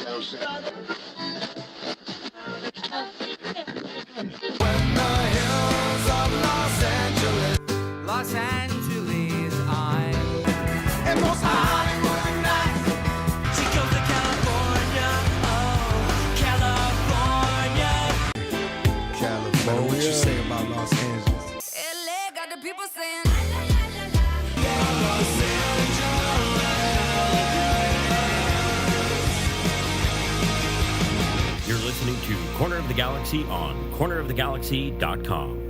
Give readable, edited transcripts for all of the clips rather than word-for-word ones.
Los Angeles, I'm and most Hollywood nights. She goes to California, oh, California. What you say about Los Angeles? LA got the people saying, You're listening to Corner of the Galaxy on cornerofthegalaxy.com.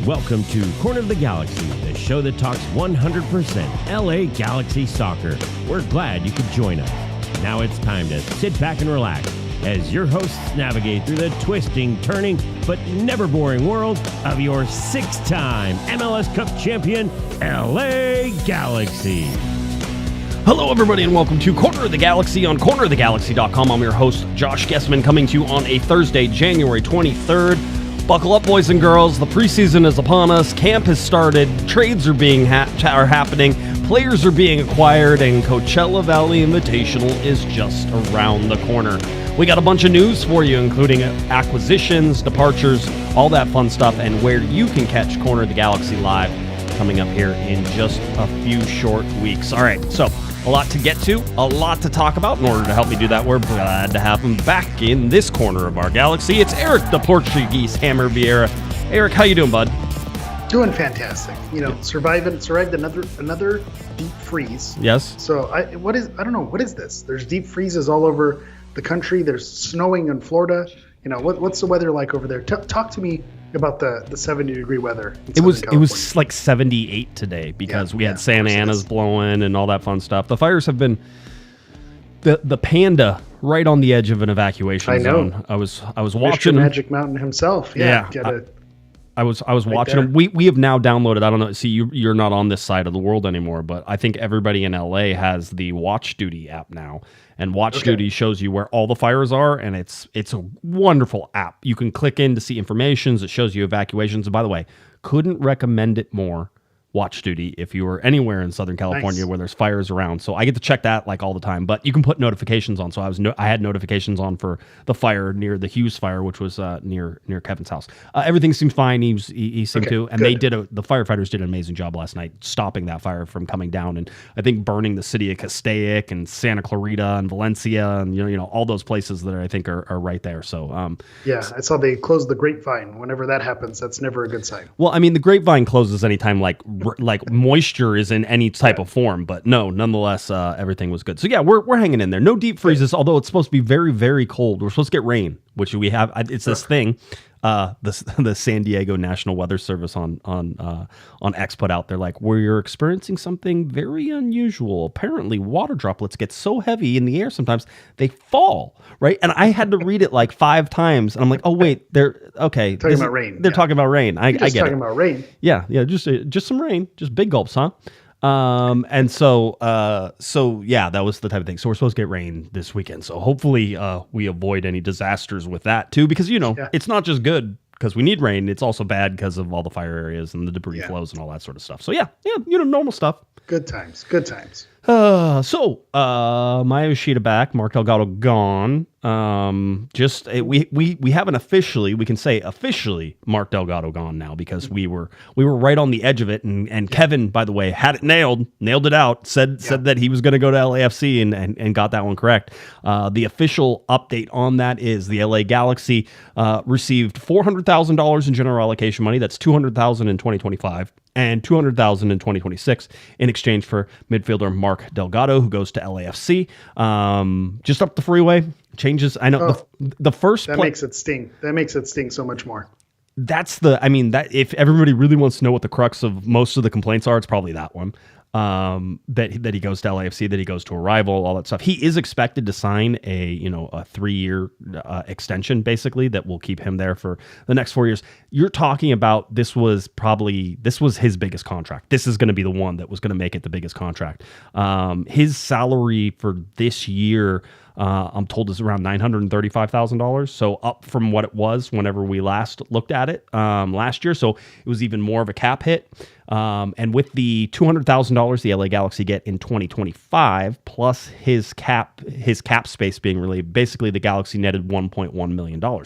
Welcome to Corner of the Galaxy, the show that talks 100% LA Galaxy soccer. We're glad you could join us. Now it's time to sit back and relax as your hosts navigate through the twisting, turning, but never boring world of your six-time MLS Cup champion, LA Galaxy. Hello, everybody, and welcome to Corner of the Galaxy on cornerofthegalaxy.com. I'm your host, Josh Guesman, coming to you on a Thursday, January 23rd. Buckle up, boys and girls. The preseason is upon us. Camp has started. Trades are are happening. Players are being acquired, and Coachella Valley Invitational is just around the corner. We got a bunch of news for you, including acquisitions, departures, all that fun stuff, and where you can catch Corner of the Galaxy live coming up here in just a few short weeks. All right, so a lot to get to, a lot to talk about. In order to help me do that, we're glad to have him back in this corner of our galaxy. It's Eric, the Portuguese Hammer Vieira. Eric, how you doing, bud? Doing fantastic. You know, survived another deep freeze. Yes. So I don't know, what is this? There's deep freezes all over the country. There's snowing in Florida. You know, what's the weather like over there? Talk to me about the 70-degree weather. It was like 78 today because we had Santa Ana's blowing and all that fun stuff. The fires have been the Panda right on the edge of an evacuation zone. I was watching Mr. Magic Mountain himself. Yeah. I was watching them. We have now downloaded. I don't know. See, you're not on this side of the world anymore, but I think everybody in LA has the Watch Duty app now. And Watch Duty shows you where all the fires are, and it's a wonderful app. You can click in to see information. It shows you evacuations. And by the way, couldn't recommend it more. Watch Duty if you were anywhere in Southern California where there's fires around. So I get to check that like all the time, but you can put notifications on. So I had notifications on for the fire near the Hughes fire, which was near Kevin's house. Everything seemed fine. He seemed to, and the firefighters did an amazing job last night stopping that fire from coming down, and I think burning the city of Castaic and Santa Clarita and Valencia and you know all those places that I think are right there. So I saw they closed the Grapevine. Whenever that happens, that's never a good sign. Well, I mean the Grapevine closes anytime like moisture is in any type of form, but no, nonetheless, everything was good. So yeah, we're hanging in there. No deep freezes, although it's supposed to be very, very cold. We're supposed to get rain, which we have. It's this thing. The San Diego National Weather Service on X put out there like we're experiencing something very unusual. Apparently, water droplets get so heavy in the air sometimes they fall. Right, and I had to read it like 5 times, and I'm like, oh wait, they're okay. Talking about rain. They're talking about rain. I get it. Talking about rain. Yeah, just some rain, just big gulps, huh? And so yeah, that was the type of thing. So we're supposed to get rain this weekend. So hopefully we avoid any disasters with that too, because it's not just good because we need rain. It's also bad because of all the fire areas and the debris flows and all that sort of stuff. So yeah, normal stuff. Good times. So Maya Yoshida back, Mark Delgado gone. We haven't officially, we can say officially Mark Delgado gone now because we were right on the edge of it, and Kevin, by the way, had it nailed it out, said that he was going to go to LAFC and got that one correct. The official update on that is the LA Galaxy received $400,000 in general allocation money. That's $200,000 in 2025. And $200,000 in 2026 in exchange for midfielder Mark Delgado, who goes to LAFC. Just up the freeway, changes. I know the first that makes it sting. That makes it sting so much more. that's the, I mean, that if everybody really wants to know what the crux of most of the complaints are, it's probably that one. That he goes to LAFC, that he goes to a rival, all that stuff. He is expected to sign a 3-year extension, basically, that will keep him there for the next 4 years. You're talking about this was his biggest contract. This is going to be the one that was going to make it the biggest contract. His salary for this year, I'm told, is around $935,000. So up from what it was whenever we last looked at it last year. So it was even more of a cap hit. And with the $200,000 the LA Galaxy get in 2025, plus his cap space being relieved, basically the Galaxy netted $1.1 million.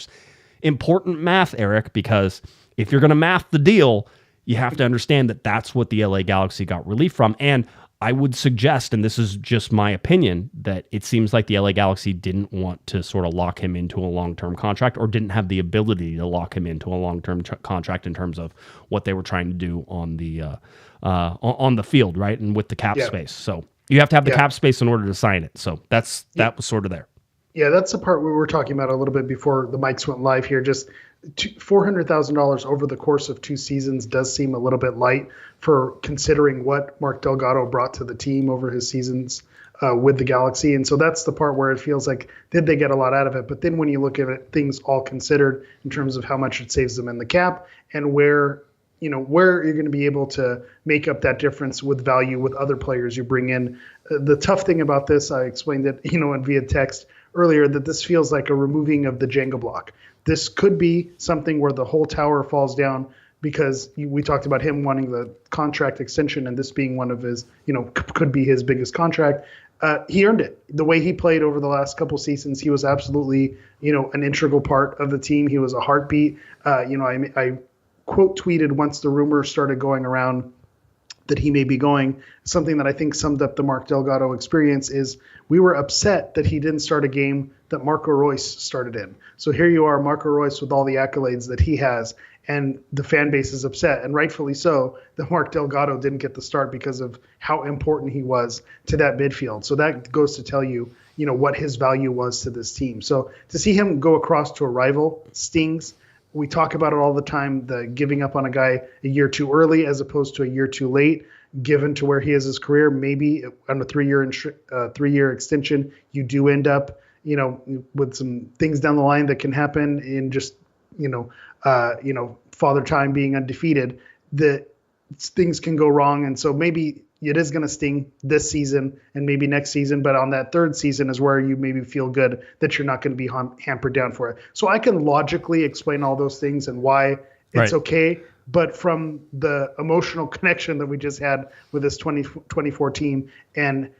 Important math, Eric, because if you're going to math the deal, you have to understand that that's what the LA Galaxy got relief from. And I would suggest, and this is just my opinion, that it seems like the LA Galaxy didn't want to sort of lock him into a long-term contract, or didn't have the ability to lock him into a long-term contract in terms of what they were trying to do on the field, right, and with the cap space. So you have to have the cap space in order to sign it. So that was sort of there. Yeah, that's the part we were talking about a little bit before the mics went live here. Just $400,000 over the course of 2 seasons does seem a little bit light for considering what Mark Delgado brought to the team over his seasons with the Galaxy. And so that's the part where it feels like, did they get a lot out of it? But then when you look at it, things all considered in terms of how much it saves them in the cap and where you're going to be able to make up that difference with value with other players you bring in. The tough thing about this, I explained it, in via text earlier, that this feels like a removing of the Jenga block. This could be something where the whole tower falls down because we talked about him wanting the contract extension and this being one of his, could be his biggest contract. He earned it. The way he played over the last couple seasons, he was absolutely, an integral part of the team. He was a heartbeat. I quote tweeted once the rumor started going around that he may be going. Something that I think summed up the Mark Delgado experience is we were upset that he didn't start a game that Marco Reus started in. So here you are, Marco Reus, with all the accolades that he has, and the fan base is upset, and rightfully so, that Mark Delgado didn't get the start because of how important he was to that midfield. So that goes to tell you, what his value was to this team. So to see him go across to a rival stings. We talk about it all the time, the giving up on a guy a year too early as opposed to a year too late, given to where he is his career. Maybe on a 3-year extension, you do end up, with some things down the line that can happen in just, Father Time being undefeated, that things can go wrong. And so maybe it is going to sting this season and maybe next season, but on that 3rd season is where you maybe feel good that you're not going to be hampered down for it. So I can logically explain all those things and why it's okay. But from the emotional connection that we just had with this 2024 team and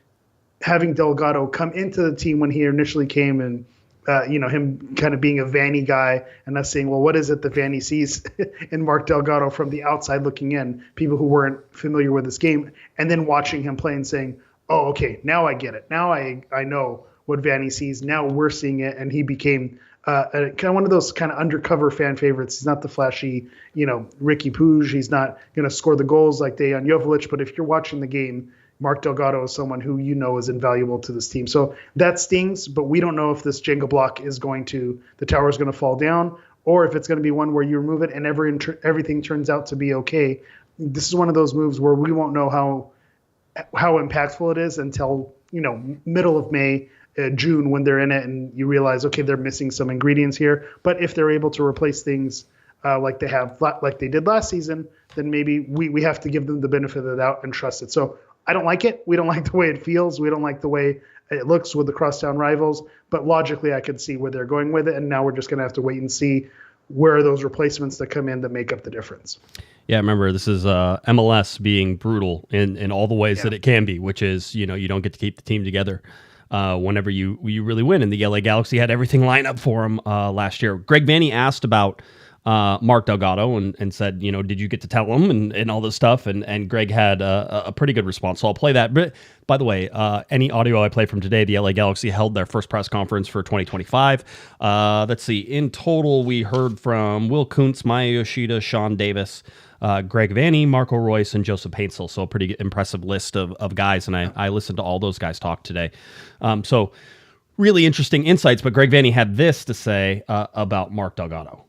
having Delgado come into the team when he initially came and, him kind of being a Vanny guy and us saying, well, what is it that Vanny sees in Mark Delgado from the outside looking in, people who weren't familiar with this game, and then watching him play and saying, oh, okay, now I get it. Now I know what Vanny sees. Now we're seeing it. And he became kind of one of those kind of undercover fan favorites. He's not the flashy, Ricky Puig. He's not going to score the goals like Dejan Joveljic. But if you're watching the game, Mark Delgado is someone who is invaluable to this team. So that stings, but we don't know if this Jenga block is the tower is going to fall down, or if it's going to be one where you remove it and everything turns out to be okay. This is one of those moves where we won't know how impactful it is until, middle of May, June, when they're in it and you realize, okay, they're missing some ingredients here. But if they're able to replace things like they did last season, then maybe we have to give them the benefit of the doubt and trust it. So I don't like it. We don't like the way it feels. We don't like the way it looks with the crosstown rivals. But logically, I could see where they're going with it. And now we're just going to have to wait and see where are those replacements that come in that make up the difference. Yeah, remember, this is MLS being brutal in all the ways that it can be, which is, you don't get to keep the team together whenever you really win. And the LA Galaxy had everything lined up for them last year. Greg Vanny asked about Mark Delgado and said, did you get to tell him and all this stuff? And Greg had a pretty good response. So I'll play that. But by the way, any audio I play from today, the LA Galaxy held their first press conference for 2025. Let's see. In total, we heard from Will Kuntz, Maya Yoshida, Sean Davis, Greg Vanny, Marco Reus, and Joseph Paintsel. So a pretty impressive list of guys. And I listened to all those guys talk today. So really interesting insights. But Greg Vanny had this to say about Mark Delgado.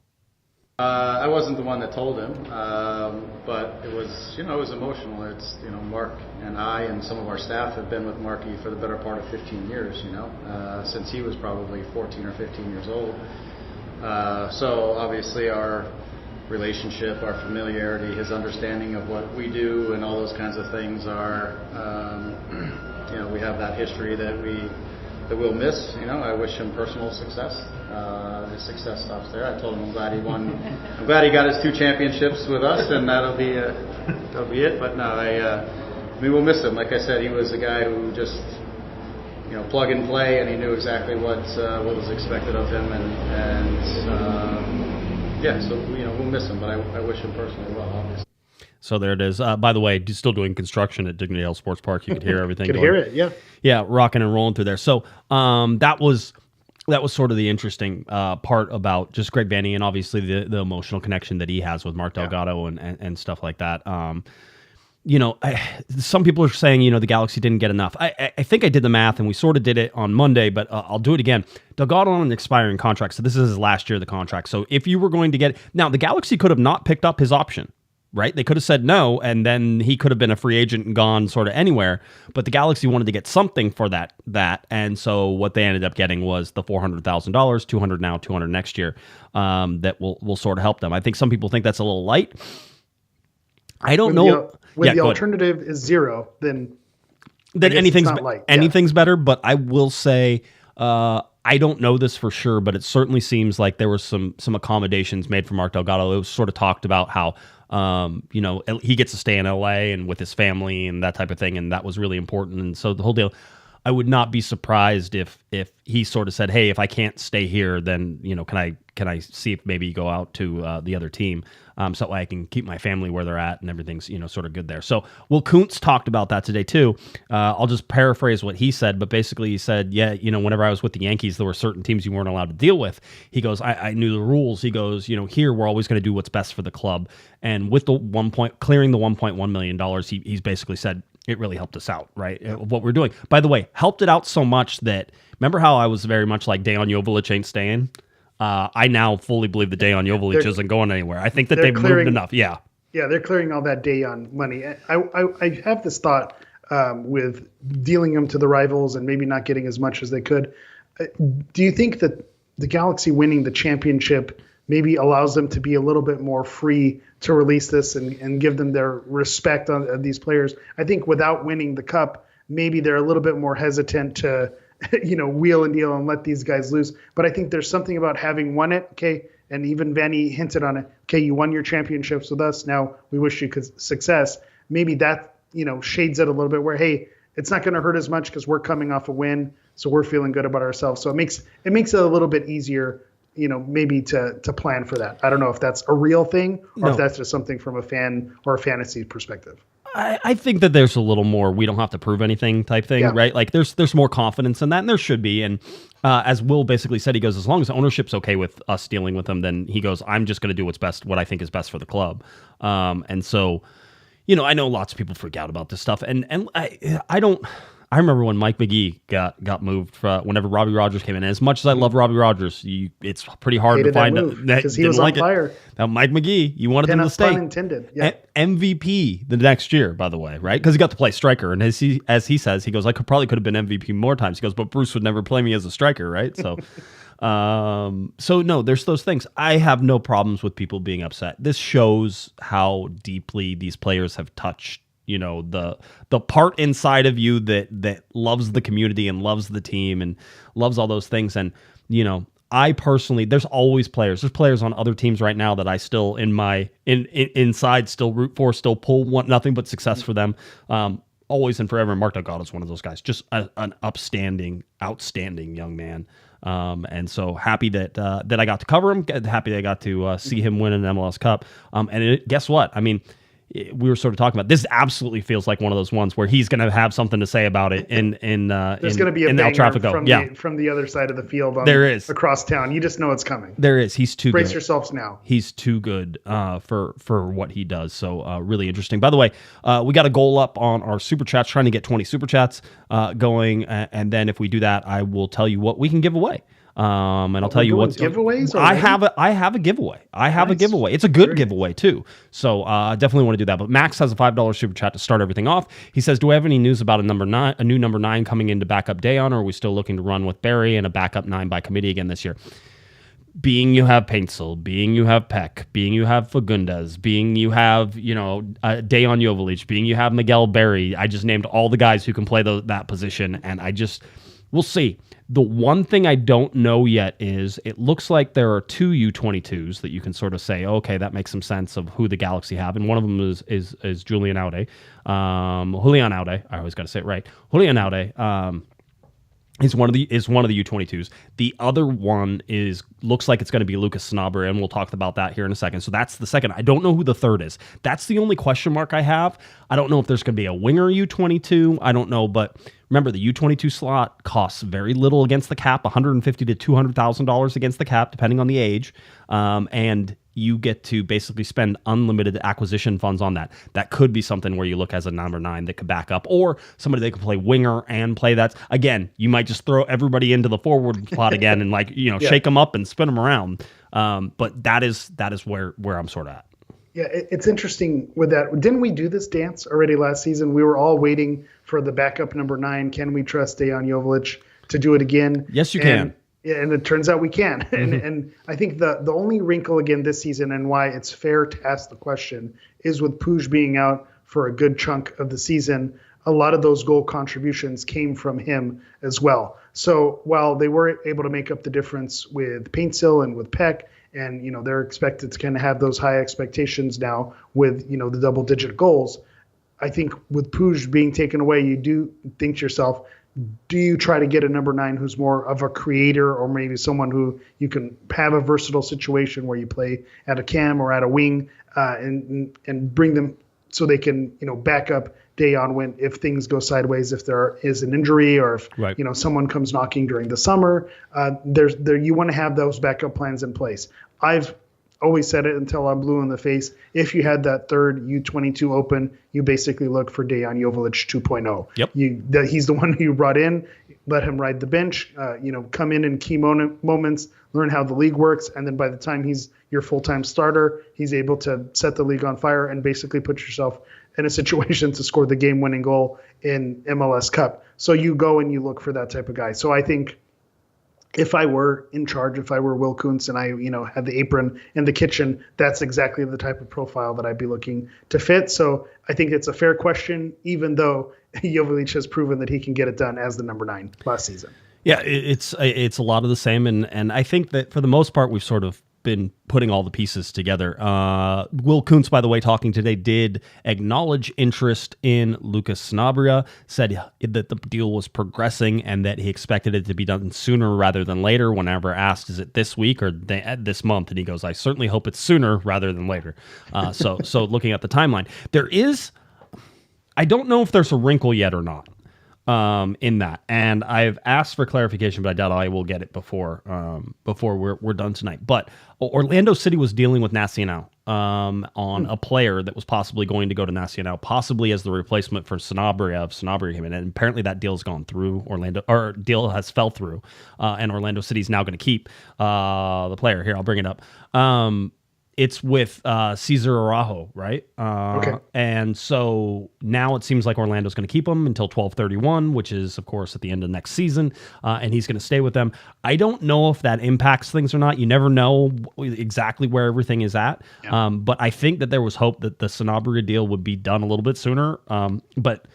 I wasn't the one that told him, but it was, it was emotional. It's, Mark and I and some of our staff have been with Marky for the better part of 15 years, since he was probably 14 or 15 years old. So obviously our relationship, our familiarity, his understanding of what we do and all those kinds of things are, we have that history that we'll miss. I wish him personal success. His success stops there. I told him I'm glad he won. I'm glad he got his 2 championships with us, and that'll be it. But no, we'll miss him. Like I said, he was a guy who just plug and play, and he knew exactly what was expected of him, so we'll miss him. But I wish him personally well, obviously. So there it is. By the way, still doing construction at Dignity Health Sports Park. You could hear everything. Could hear it, yeah. Yeah, rocking and rolling through there. So that was sort of the interesting part about just Greg Vanney and obviously the emotional connection that he has with Mark Delgado and stuff like that. Some people are saying, the Galaxy didn't get enough. I think I did the math, and we sort of did it on Monday, but I'll do it again. Delgado on an expiring contract, so this is his last year of the contract. So if you were going to get... Now, the Galaxy could have not picked up his option, right? They could have said no, and then he could have been a free agent and gone sort of anywhere. But the Galaxy wanted to get something for that, and so what they ended up getting was the $400,000, $200 now, $200 next year, that will sort of help them. I think some people think that's a little light. I don't know. When the alternative is $0, then anything's better. But I will say, I don't know this for sure, but it certainly seems like there was some accommodations made for Mark Delgado. It was sort of talked about how he gets to stay in LA and with his family and that type of thing, and that was really important. And so the whole deal, I would not be surprised if he sort of said, "Hey, if I can't stay here, then can I see if maybe you go out to the other team, so I can keep my family where they're at and everything's sort of good there." So Will Kuntz talked about that today too. I'll just paraphrase what he said, but basically he said, "Yeah, whenever I was with the Yankees, there were certain teams you weren't allowed to deal with." He goes, "I knew the rules." He goes, "Here we're always going to do what's best for the club." And with the clearing the $1.1 million, he's basically said, it really helped us out, right? What we're doing. By the way, helped it out so much that, remember how I was very much like Dejan Joveljic ain't staying? I now fully believe that Dejan Joveljic isn't going anywhere. I think that they've moved enough. Yeah. Yeah, they're clearing all that Dejan money. I have this thought with dealing them to the rivals and maybe not getting as much as they could. Do you think that the Galaxy winning the championship maybe allows them to be a little bit more free to release this and give them their respect on these players? I think without winning the cup, maybe they're a little bit more hesitant to, wheel and deal and let these guys loose. But I think there's something about having won it, okay, and even Vanney hinted on it, okay, you won your championships with us, now we wish you success. Maybe that, shades it a little bit where, hey, it's not going to hurt as much because we're coming off a win, so we're feeling good about ourselves. So it makes it a little bit easier, maybe to plan for that. I don't know if that's a real thing or if that's just something from a fan or a fantasy perspective. I think that there's a little more we don't have to prove anything type thing, right? Like there's more confidence in that, and there should be. And as Will basically said, he goes, as long as ownership's okay with us dealing with them, then he goes, I'm just going to do what I think is best for the club. And so, I know lots of people freak out about this stuff, and I don't. I remember when Mike McGee got moved whenever Robbie Rogers came in. As much as I love Robbie Rogers, it's pretty hard to find because he was on fire. Now Mike McGee, you wanted him to stay. Pun intended. Yeah. MVP the next year, by the way, right? Because he got to play striker, and as he says, he goes, I probably could have been MVP more times. He goes, but Bruce would never play me as a striker, right? So, so no, there's those things. I have no problems with people being upset. This shows how deeply these players have touched. The part inside of you that loves the community and loves the team and loves all those things. And, I personally, there's always players. There's players on other teams right now that I still inside still root for, still pull, want nothing but success for them. Always and forever. Mark Delgado is one of those guys, just an outstanding young man. And so happy that I got to cover him. Happy that I got to see him win an MLS Cup. Guess what? I mean, we were sort of talking about this. Absolutely feels like one of those ones where he's going to have something to say about it. There's going to be a banger from the other side of the field. There is across town. You just know it's coming. There is. He's too. Brace yourselves now. He's too good for what he does. So really interesting. By the way, we got a goal up on our super chats. Trying to get 20 super chats going, and then if we do that, I will tell you what we can give away. And I'll tell you what's giveaways. I have a giveaway. A giveaway. It's a good giveaway too. So I definitely want to do that. But Max has a $5 super chat to start everything off. He says, "Do we have any news about a new number 9 coming in to back up Dayon, or are we still looking to run with Barry and a backup 9 by committee again this year?" Being you have Paintsel, being you have Peck, being you have Fagundes, being you have, Dayon Jovalic, being you have Miguel Berry. I just named all the guys who can play that position, and we'll see. The one thing I don't know yet is it looks like there are 2 U22s that you can sort of say, okay, that makes some sense of who the Galaxy have, and one of them is Julian Aude. Julian Aude, I always got to say it right. Julian Aude, is one of the U22s. The other one looks like it's going to be Lucas Sanabria, and we'll talk about that here in a second. So that's the second. I don't know who the third is. That's the only question mark I have. I don't know if there's going to be a winger U22. I don't know, but remember the U22 slot costs very little against the cap, $150,000 to $200,000 against the cap, depending on the age, and you get to basically spend unlimited acquisition funds on that. That could be something where you look as a number 9 that could back up, or somebody that could play winger and play that. Again, you might just throw everybody into the forward slot again and shake them up and spin them around. But that is where I'm sort of at. Yeah, it's interesting with that. Didn't we do this dance already last season? We were all waiting for the backup number 9. Can we trust Dejan Jovalic to do it again? Yes, you can. Yeah, and it turns out we can. And I think the only wrinkle again this season, and why it's fair to ask the question, is with Puig being out for a good chunk of the season, a lot of those goal contributions came from him as well. So while they were able to make up the difference with Paintsel and with Peck, and they're expected to kind of have those high expectations now with the double-digit goals, I think with Puig being taken away, you do think to yourself, do you try to get a number 9 who's more of a creator, or maybe someone who you can have a versatile situation where you play at a cam or at a wing, and bring them so they can back up Dejan if things go sideways, if there is an injury, or if someone comes knocking during the summer. You want to have those backup plans in place. I've always said it until I'm blue in the face. If you had that third U22 open, you basically look for Dejan Jovalic 2.0. Yep. He's the one who you brought in. Let him ride the bench. Come in key moments, learn how the league works, and then by the time he's your full-time starter, he's able to set the league on fire and basically put yourself in a situation to score the game-winning goal in MLS Cup. So you go and you look for that type of guy. So I think if I were in charge, if I were Will Kuntz and I, had the apron in the kitchen, that's exactly the type of profile that I'd be looking to fit. So I think it's a fair question, even though Jovalic has proven that he can get it done as the number 9 last season. Yeah, it's a lot of the same, and I think that for the most part we've sort of been putting all the pieces together. Will Kuntz, by the way, talking today, did acknowledge interest in Lucas Sanabria, said that the deal was progressing and that he expected it to be done sooner rather than later. Whenever asked, is it this week or this month? And he goes, I certainly hope it's sooner rather than later. So looking at the timeline, I don't know if there's a wrinkle yet or not. In that, and I've asked for clarification, but I doubt I will get it before we're done tonight. But Orlando City was dealing with Nacional on a player that was possibly going to go to Nacional, possibly as the replacement for Sanabria. If Sanabria came in, and apparently that deal's gone through. Deal has fell through, and Orlando City's now going to keep the player. Here, I'll bring it up. It's with Cesar Araujo, right? Okay. And so now it seems like Orlando's going to keep him until 12/31, which is, of course, at the end of next season, and he's going to stay with them. I don't know if that impacts things or not. You never know exactly where everything is at. Yeah. But I think that there was hope that the Sanabria deal would be done a little bit sooner. But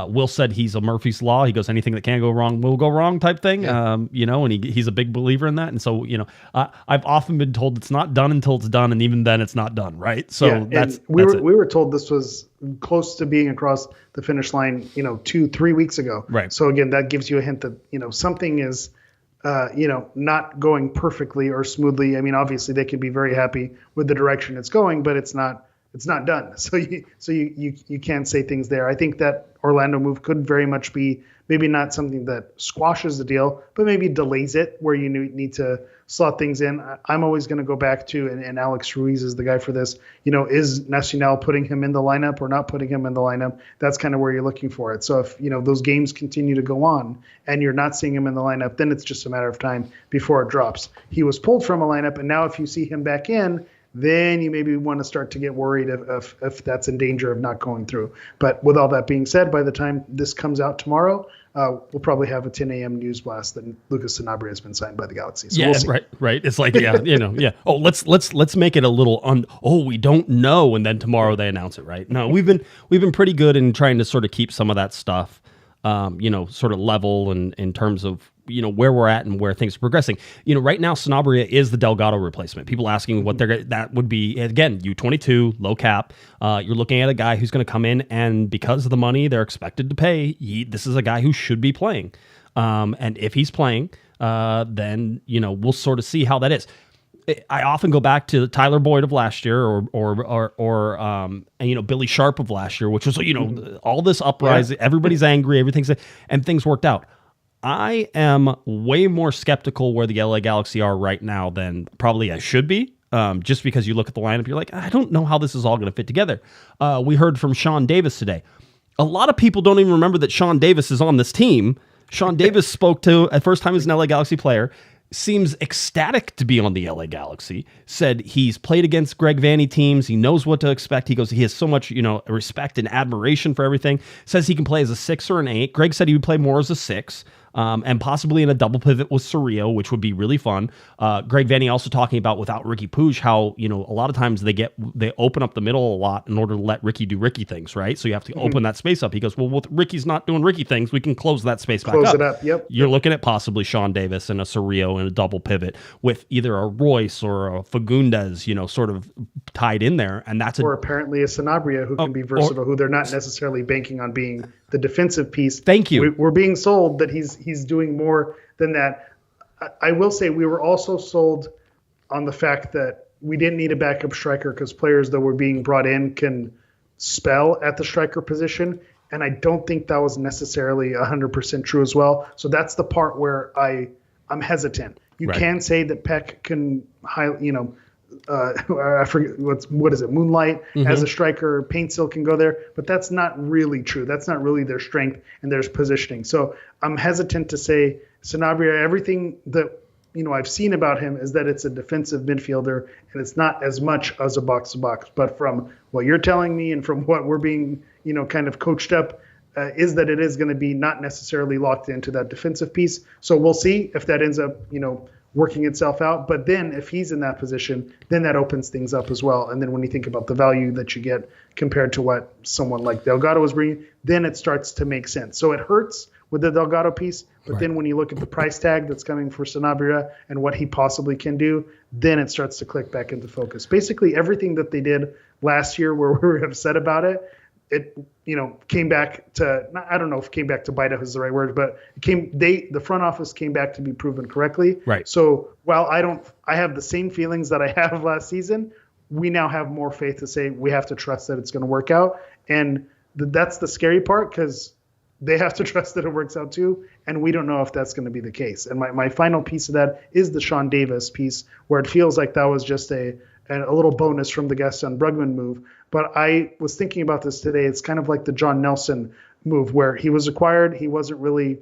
Will said he's a Murphy's Law. He goes, anything that can go wrong will go wrong type thing, and he's a big believer in that. And so, I've often been told it's not done until it's done, and even then it's not done, right? So we were told this was close to being across the finish line, 2-3 weeks ago. Right. So again, that gives you a hint that, something is, not going perfectly or smoothly. I mean, obviously they can be very happy with the direction it's going, but it's not it's not done. So you can't say things there. I think that Orlando move could very much be maybe not something that squashes the deal, but maybe delays it where you need to slot things in. I'm always going to go back to, and Alex Ruiz is the guy for this, is Nacional putting him in the lineup or not putting him in the lineup? That's kind of where you're looking for it. So if, those games continue to go on and you're not seeing him in the lineup, then it's just a matter of time before it drops. He was pulled from a lineup, and now if you see him back in, then you maybe want to start to get worried if that's in danger of not going through. But with all that being said, by the time this comes out tomorrow, we'll probably have a 10 a.m. news blast that Lucas Sanabria has been signed by the Galaxy. So we'll see. Right. It's like, yeah. Oh, let's make it a little we don't know, and then tomorrow they announce it, right? No, we've been pretty good in trying to sort of keep some of that stuff, sort of level and in terms of where we're at and where things are progressing. Right now Sanabria is the Delgado replacement. People asking what that would be. Again, U22, low cap. You're looking at a guy who's going to come in, and because of the money they're expected to pay, this is a guy who should be playing. And if he's playing, then we'll sort of see how that is. I often go back to Tyler Boyd of last year, or Billy Sharp of last year, which was all this uprising. Yeah. Everybody's angry. And things worked out. I am way more skeptical where the LA Galaxy are right now than probably I should be. Just because you look at the lineup, you're like, I don't know how this is all going to fit together. We heard from Sean Davis today. A lot of people don't even remember that Sean Davis is on this team. Sean Davis spoke to, at first time as an LA Galaxy player, seems ecstatic to be on the LA Galaxy, said he's played against Greg Vanney teams. He knows what to expect. He goes, he has so much, respect and admiration for everything. Says he can play as a 6 or an 8. Greg said he would play more as a 6. And possibly in a double pivot with Cerrillo, which would be really fun. Greg Vanney also talking about without Ricky Puig, how, a lot of times they open up the middle a lot in order to let Ricky do Ricky things, right? So you have to open that space up. He goes, well, with Ricky's not doing Ricky things, we can close that space back up. Close it up, yep. You're looking at possibly Sean Davis and a Cerrillo in a double pivot with either a Royce or a Fagundes, sort of tied in there. And or apparently a Sanabria who can be versatile, who they're not necessarily banking on being the defensive piece. Thank you. We're being sold that he's doing more than that. I will say we were also sold on the fact that we didn't need a backup striker because players that were being brought in can spell at the striker position. And I don't think that was necessarily 100% true as well. So that's the part where I'm hesitant. You can say that Peck can, I forget what is it? Moonlight as a striker, Paintsil can go there, but that's not really true. That's not really their strength and their positioning. So I'm hesitant to say Sanabria. Everything that I've seen about him is that it's a defensive midfielder, and it's not as much as a box to box. But from what you're telling me and from what we're being kind of coached up, is that it is going to be not necessarily locked into that defensive piece. So we'll see if that ends up working itself out. But then if he's in that position, then that opens things up as well. And then when you think about the value that you get compared to what someone like Delgado was bringing, then it starts to make sense. So it hurts with the Delgado piece, but then when you look at the price tag that's coming for Sanabria and what he possibly can do, then it starts to click back into focus. Basically everything that they did last year where we were upset about it came back to, I don't know if came back to bite us is the right word, but the front office came back to be proven correctly. Right. So while I have the same feelings that I have last season, we now have more faith to say we have to trust that it's going to work out. And that's the scary part, because they have to trust that it works out too. And we don't know if that's going to be the case. And my final piece of that is the Sean Davis piece, where it feels like that was just a little bonus from the Guesman Brugman move. But I was thinking about this today. It's kind of like the John Nelson move, where he was acquired. He wasn't really,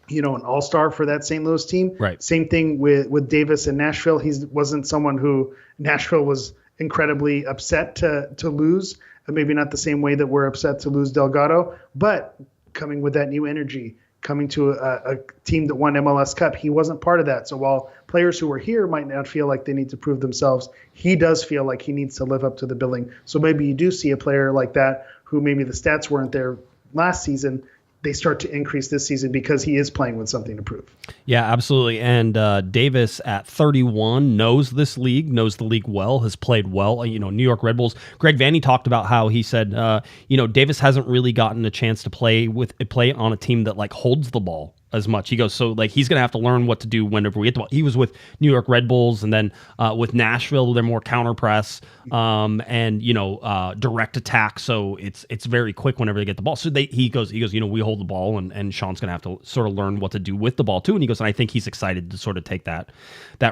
an all-star for that St. Louis team. Right. Same thing with Davis in Nashville. He wasn't someone who Nashville was incredibly upset to lose. Maybe not the same way that we're upset to lose Delgado, but coming with that new energy, coming to a team that won MLS Cup, he wasn't part of that. So while players who are here might not feel like they need to prove themselves, he does feel like he needs to live up to the billing. So maybe you do see a player like that who maybe the stats weren't there last season, they start to increase this season because he is playing with something to prove. Yeah, absolutely. And Davis at 31 knows this league, knows the league well, has played well. New York Red Bulls. Greg Vanney talked about how he said, Davis hasn't really gotten a chance to play on a team that holds the ball as much. He goes, so like he's going to have to learn what to do whenever we get the ball. He was with New York Red Bulls, and then with Nashville, they're more counter press and direct attack. So it's very quick whenever they get the ball. So he goes, we hold the ball, and Sean's going to have to sort of learn what to do with the ball too. And he goes, and I think he's excited to sort of take that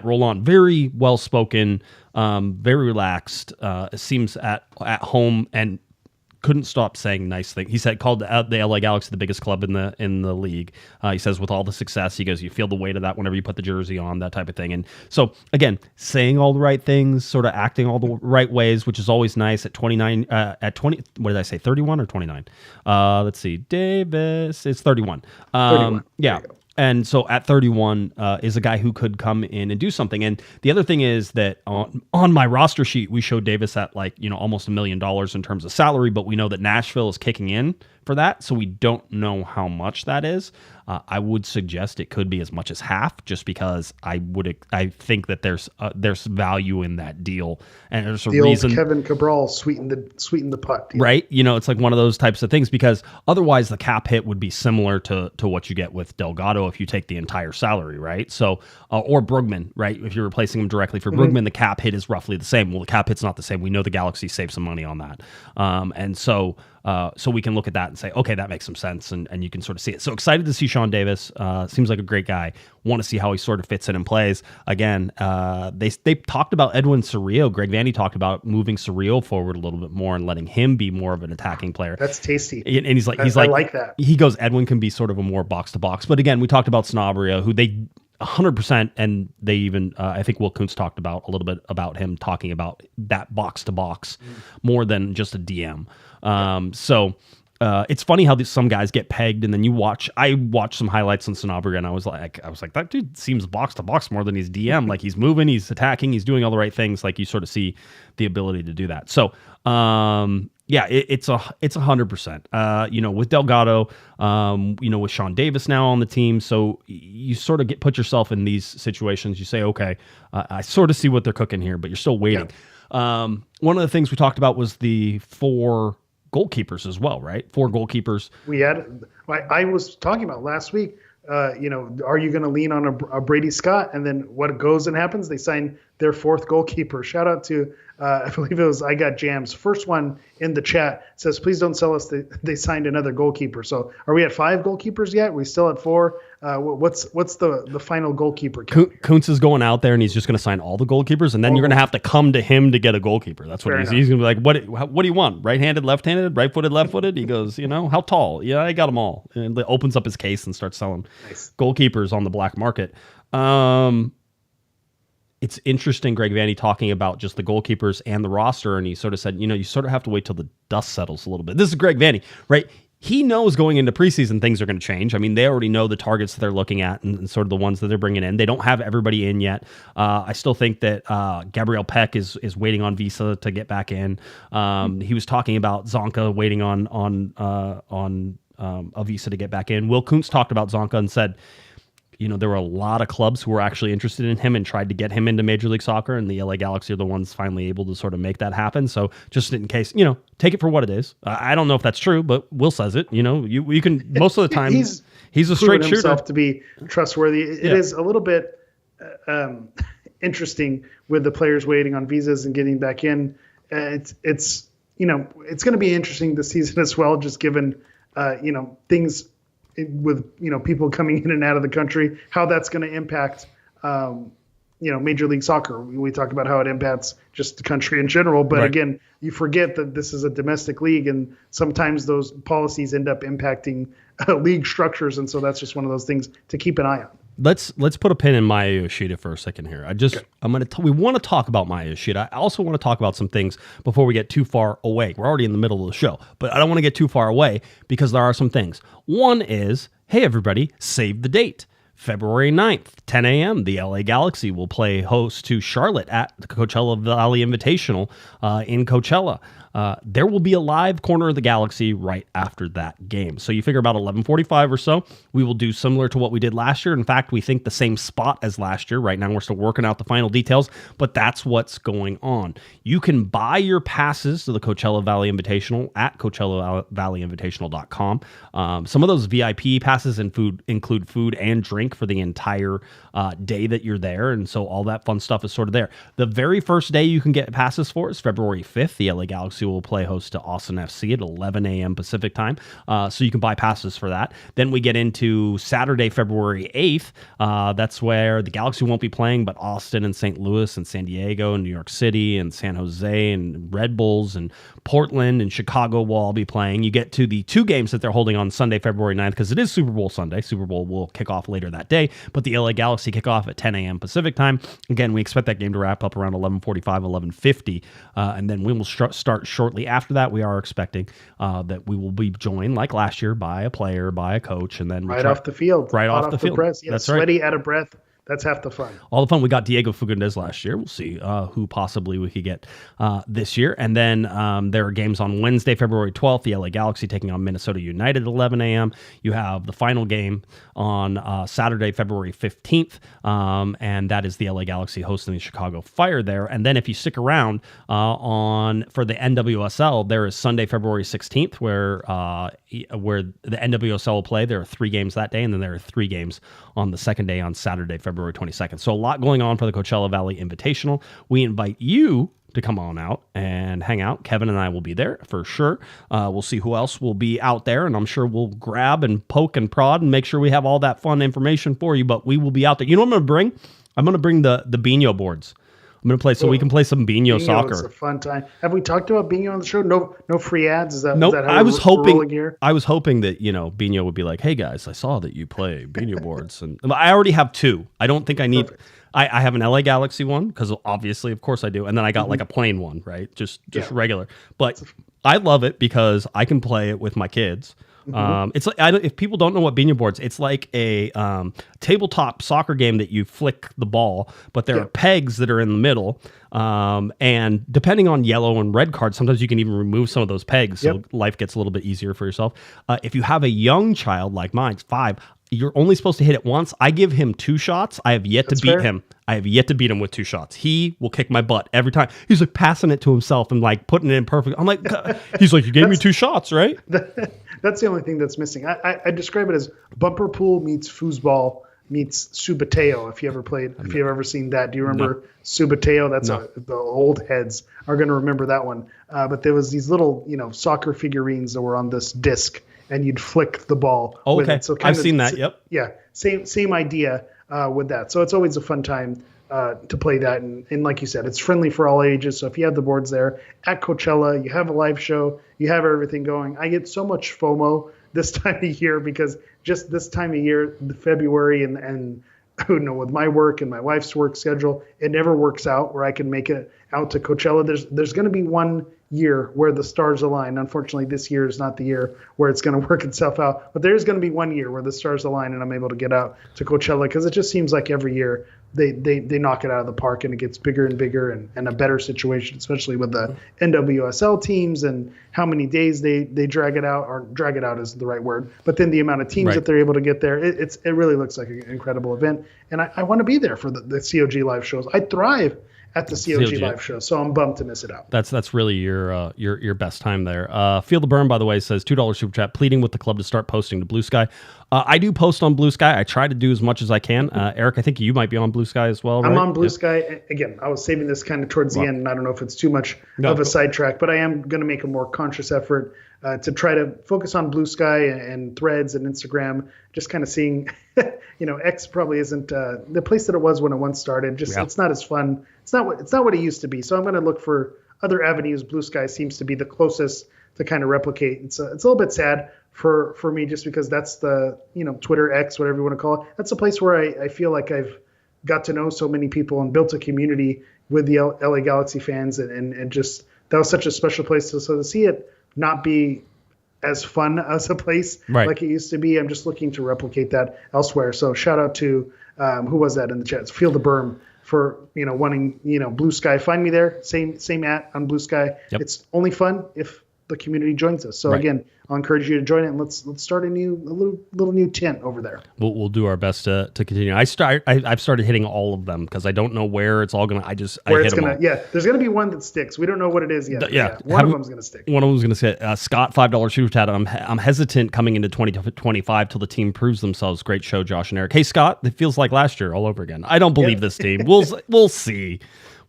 role on. Very well spoken, very relaxed. Seems at home and couldn't stop saying nice things. He said called the LA Galaxy the biggest club in the league. He says with all the success, he goes, you feel the weight of that whenever you put the jersey on, that type of thing. And so again, saying all the right things, sort of acting all the right ways, which is always nice at 29, at 20, what did I say? 31 or 29? Let's see. Davis, it's 31. 31. Yeah. And so at 31 is a guy who could come in and do something. And the other thing is that on my roster sheet, we showed Davis at almost $1 million in terms of salary, but we know that Nashville is kicking in for that. So we don't know how much that is. I would suggest it could be as much as half, just because I think that there's value in that deal, and there's a reason. Old Kevin Cabral sweetened the pot deal. Right? It's like one of those types of things, because otherwise the cap hit would be similar to what you get with Delgado if you take the entire salary, right? So or Brugman, right? If you're replacing him directly for Brugman, the cap hit is roughly the same. Well, the cap hit's not the same. We know the Galaxy saved some money on that, and so we can look at that and say, okay, that makes some sense, and you can sort of see it. So excited to see Sean Davis. Seems like a great guy. Want to see how he sort of fits in and plays. Again, they talked about Edwin Cerrillo. Greg Vandy talked about moving Cerrillo forward a little bit more and letting him be more of an attacking player. That's tasty. And he's like, I like that. He goes, Edwin can be sort of a more box to box. But again, we talked about Sanabria, who they 100%, and they even I think Will Kuntz talked about a little bit about him talking about that box to box more than just a DM. So it's funny how some guys get pegged, and then I watched some highlights on Sanabria, and I was like, that dude seems box to box more than he's DM. Like he's moving, he's attacking, he's doing all the right things. Like you sort of see the ability to do that. So yeah, it's 100%. With Delgado, with Sean Davis now on the team, so you sort of put yourself in these situations. You say, okay, I sort of see what they're cooking here, but you're still waiting. Yeah. One of the things we talked about was the 4 goalkeepers as well, right? 4 goalkeepers. We had. I was talking about last week. Are you going to lean on a Brady Scott? And then what goes and happens? They sign their 4th goalkeeper. Shout out to, I believe it was I Got Jams. First one in the chat says, please don't sell us. They signed another goalkeeper. So are we at 5 goalkeepers yet? We still at 4? What's the final goalkeeper count? Kuntz is going out there, and he's just going to sign all the goalkeepers, and then you're going to have to come to him to get a goalkeeper. That's what he's going to be like, what do you want? Right-handed, left-handed, right-footed, left-footed? He goes, how tall? Yeah, I got them all. And opens up his case and starts selling goalkeepers on the black market. It's interesting, Greg Vandy talking about just the goalkeepers and the roster, and he sort of said, you sort of have to wait till the dust settles a little bit. This is Greg Vandy, right? He knows going into preseason things are going to change. I mean, they already know the targets that they're looking at and sort of the ones that they're bringing in. They don't have everybody in yet. I still think that Gabriel Peck is waiting on visa to get back in. He was talking about Zonka waiting on a visa to get back in. Will Kuntz talked about Zonka and said, there were a lot of clubs who were actually interested in him and tried to get him into Major League Soccer, and the LA Galaxy are the ones finally able to sort of make that happen. So just in case, take it for what it is. I don't know if that's true, but Will says it. You can most of the time he's a straight shooter. Himself to be trustworthy. It is a little bit interesting with the players waiting on visas and getting back in. It's going to be interesting this season as well, just given things with people coming in and out of the country, how that's going to impact Major League Soccer. We talk about how it impacts just the country in general, but again, you forget that this is a domestic league, and sometimes those policies end up impacting league structures, and so that's just one of those things to keep an eye on. Let's put a pin in Maya Yoshida for a second here. We want to talk about Maya Yoshida. I also want to talk about some things before we get too far away. We're already in the middle of the show, but I don't want to get too far away because there are some things. One is, hey everybody, save the date. February 9th, 10 a.m., the LA Galaxy will play host to Charlotte at the Coachella Valley Invitational in Coachella. There will be a live Corner of the Galaxy right after that game. So you figure about 11:45 or so, we will do similar to what we did last year. In fact, we think the same spot as last year. Right now, we're still working out the final details, but that's what's going on. You can buy your passes to the Coachella Valley Invitational at CoachellaValleyInvitational.com. Some of those VIP passes include food and drink for the entire day that you're there, and so all that fun stuff is sort of there. The very first day you can get passes for is February 5th. The LA Galaxy will play host to Austin FC at 11 a.m. Pacific time, so you can buy passes for that. Then we get into Saturday, February 8th. That's where the Galaxy won't be playing, but Austin and St. Louis and San Diego and New York City and San Jose and Red Bulls and Portland and Chicago will all be playing. You get to the two games that they're holding on Sunday, February 9th, because it is Super Bowl Sunday. Super Bowl will kick off later that day, but the LA Galaxy kick off at 10 a.m. Pacific time. Again, we expect that game to wrap up around 11:45, 11:50, and then we will start shortly after that. We are expecting that we will be joined, like last year, by a player, by a coach, and then right off the field. Right off the field. Press. Yeah, that's sweaty, right. out of breath. That's half the fun. All the fun. We got Diego Fagundez last year. We'll see who possibly we could get this year. And then there are games on Wednesday, February 12th, the LA Galaxy taking on Minnesota United at 11 a.m. You have the final game on Saturday, February 15th, and that is the LA Galaxy hosting the Chicago Fire there. And then if you stick around for the NWSL, there is Sunday, February 16th, where the NWSL will play. There are 3 games that day, and then there are 3 games on the second day on Saturday, February 22nd. So a lot going on for the Coachella Valley Invitational. We invite you to come on out and hang out. Kevin and I will be there for sure. We'll see who else will be out there, and I'm sure we'll grab and poke and prod and make sure we have all that fun information for you, but we will be out there. You know what I'm going to bring? I'm going to bring the Bino boards. I'm going to play, so we can play some Bino soccer. It's a fun time. Have we talked about Bino on the show? No free ads? Is that how I was hoping here? I was hoping that, Bino would be like, hey guys, I saw that you play Bino boards. And I already have 2. I don't think I need... Perfect. I have an LA Galaxy one, because obviously, of course I do. And then I got like a plain one, right? Just regular. But I love it because I can play it with my kids. It's like, if people don't know what Bino boards, it's like a tabletop soccer game that you flick the ball, but there are pegs that are in the middle. And depending on yellow and red cards, sometimes you can even remove some of those pegs, so life gets a little bit easier for yourself. If you have a young child like mine, 5, you're only supposed to hit it once. I give him 2 shots. I have yet to beat him. I have yet to beat him with 2 shots. He will kick my butt every time. He's like passing it to himself and like putting it in perfect. I'm like, he's like, you gave me 2 shots, right? That's the only thing that's missing. I describe it as bumper pool meets foosball meets Subateo. If you've ever seen that, do you remember Subateo? That's the old heads are going to remember that one. But there was these little, soccer figurines that were on this disc, and you'd flick the ball. Oh, with okay. it. So I've seen that. Yep. Yeah. Same idea with that. So it's always a fun time to play that. And like you said, it's friendly for all ages. So if you have the boards there at Coachella, you have a live show, you have everything going. I get so much FOMO this time of year, because just this time of year, February, and with my work and my wife's work schedule, it never works out where I can make it out to Coachella. There's going to be one year where the stars align. Unfortunately, this year is not the year where it's going to work itself out, but there's going to be one year where the stars align and I'm able to get out to Coachella, because it just seems like every year they knock it out of the park, and it gets bigger and bigger and a better situation, especially with the NWSL teams and how many days they drag it out, or drag it out isn't the right word, but then the amount of teams that they're able to get there, it really looks like an incredible event. And I want to be there for the COG live shows. I thrive at the COG live show, so I'm bummed to miss it out. That's really your best time there. Feel the Burn, by the way, says $2 super chat, pleading with the club to start posting to Blue Sky. I do post on Blue Sky. I try to do as much as I can. Eric, I think you might be on Blue Sky as well, right? I'm on Blue Sky. Again, I was saving this kind of towards the end, and I don't know if it's too much of a sidetrack, but I am going to make a more conscious effort to try to focus on Blue Sky and Threads and Instagram, just kind of seeing, X probably isn't the place that it was when it once started. It's not as fun. It's not what it used to be. So I'm going to look for other avenues. Blue Sky seems to be the closest to kind of replicate. It's a little bit sad for me, just because that's the, Twitter, X, whatever you want to call it. That's a place where I feel like I've got to know so many people and built a community with the LA Galaxy fans, and just, that was such a special place. So to see it not be as fun as a place Right. like it used to be. I'm just looking to replicate that elsewhere. So shout out to who was that in the chat? It's Feel the Berm for wanting Blue Sky. Find me there. Same at on Blue Sky. Yep. It's only fun if the community joins us. So Right. again, I'll encourage you to join it, and let's start a little new tent over there. We'll do our best to continue. I've started hitting all of them because I don't know where it's all gonna. I hit them all. Yeah, there's gonna be one that sticks. We don't know what it is yet. Yeah. One of them's gonna stick. One of them's going to say, Scott, $5 super chat. I'm hesitant coming into 2025 till the team proves themselves. Great show, Josh and Eric. Hey, Scott, it feels like last year all over again. I don't believe this team. We'll see.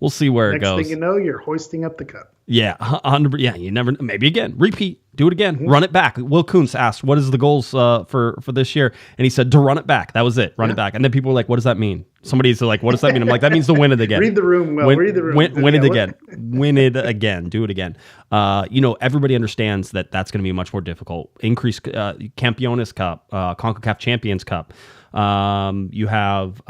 We'll see where it goes. Next thing you know, you're hoisting up the cup. Yeah, 100. Yeah, you never. Maybe again. Repeat. Do it again. Run it back. Will Kuntz asked, "What is the goals for this year?" And he said, "To run it back." That was it. Run it back. And then people were like, "What does that mean?" Somebody's like, "What does that mean?" I'm like, "That means to win it again." Read the room well. Read the room. Win it again. Win it again. Do it again. Everybody understands that that's going to be much more difficult. Increase Campeones Cup, CONCACAF Champions Cup. You have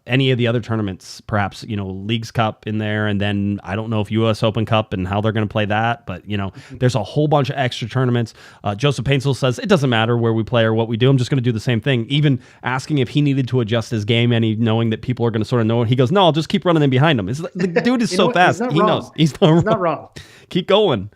any of the other tournaments, perhaps Leagues Cup in there, and then I don't know if U.S. Open Cup and how they're going to play that, but there's a whole bunch of extra tournaments. Joseph Painsel says it doesn't matter where we play or what we do. I'm just going to do the same thing. Even asking if he needed to adjust his game, and knowing that people are going to sort of know it, he goes, "No, I'll just keep running in behind him." The dude is so fast. He knows. He's not wrong. Keep going.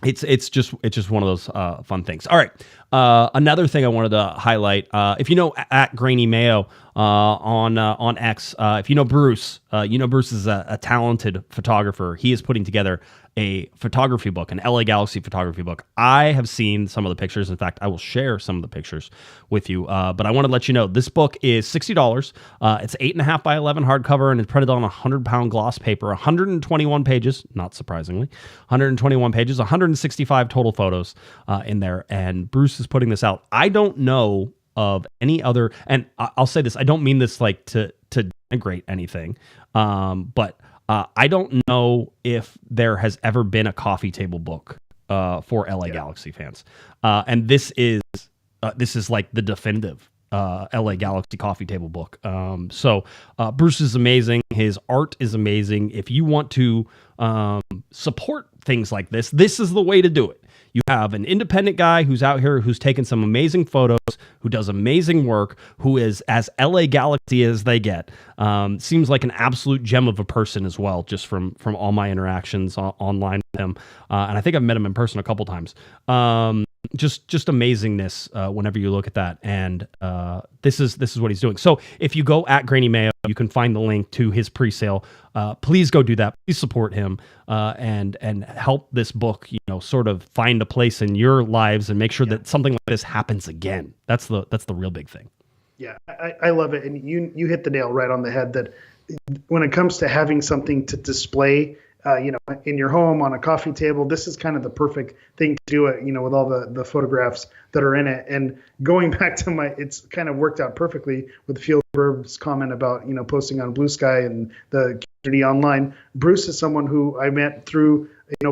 It's just one of those fun things. All right. Another thing I wanted to highlight, if you know at Grainy Mayo on X, if you know Bruce, Bruce is a talented photographer. He is putting together a photography book, an LA Galaxy photography book. I have seen some of the pictures. In fact, I will share some of the pictures with you. But I want to let you know this book is $60. It's 8.5 by 11 hardcover, and it's printed on 100-pound gloss paper. 121 pages, not surprisingly, 121 pages, 165 total photos in there. And Bruce is putting this out. I don't know of any other, and I'll say this. I don't mean this like to denigrate anything, but I don't know if there has ever been a coffee table book for LA Galaxy fans, and this is like the definitive LA Galaxy coffee table book. So Bruce is amazing. His art is amazing. If you want to support things like this is the way to do it. You have an independent guy who's out here who's taken some amazing photos, who does amazing work, who is as LA Galaxy as they get. Seems like an absolute gem of a person as well, just from all my interactions online with him. And I think I've met him in person a couple times. Just amazingness whenever you look at that. And this is what he's doing. So if you go at Grainy Mayo, you can find the link to his pre-sale. Please go do that. Please support him and help this book, sort of find a place in your lives and make sure that something like this happens again. That's the real big thing. Yeah, I love it. And you hit the nail right on the head that when it comes to having something to display, in your home on a coffee table, this is kind of the perfect thing to do it, with all the photographs that are in it. And going back to it's kind of worked out perfectly with Field Verb's comment about, posting on Blue Sky and the community online. Bruce is someone who I met through,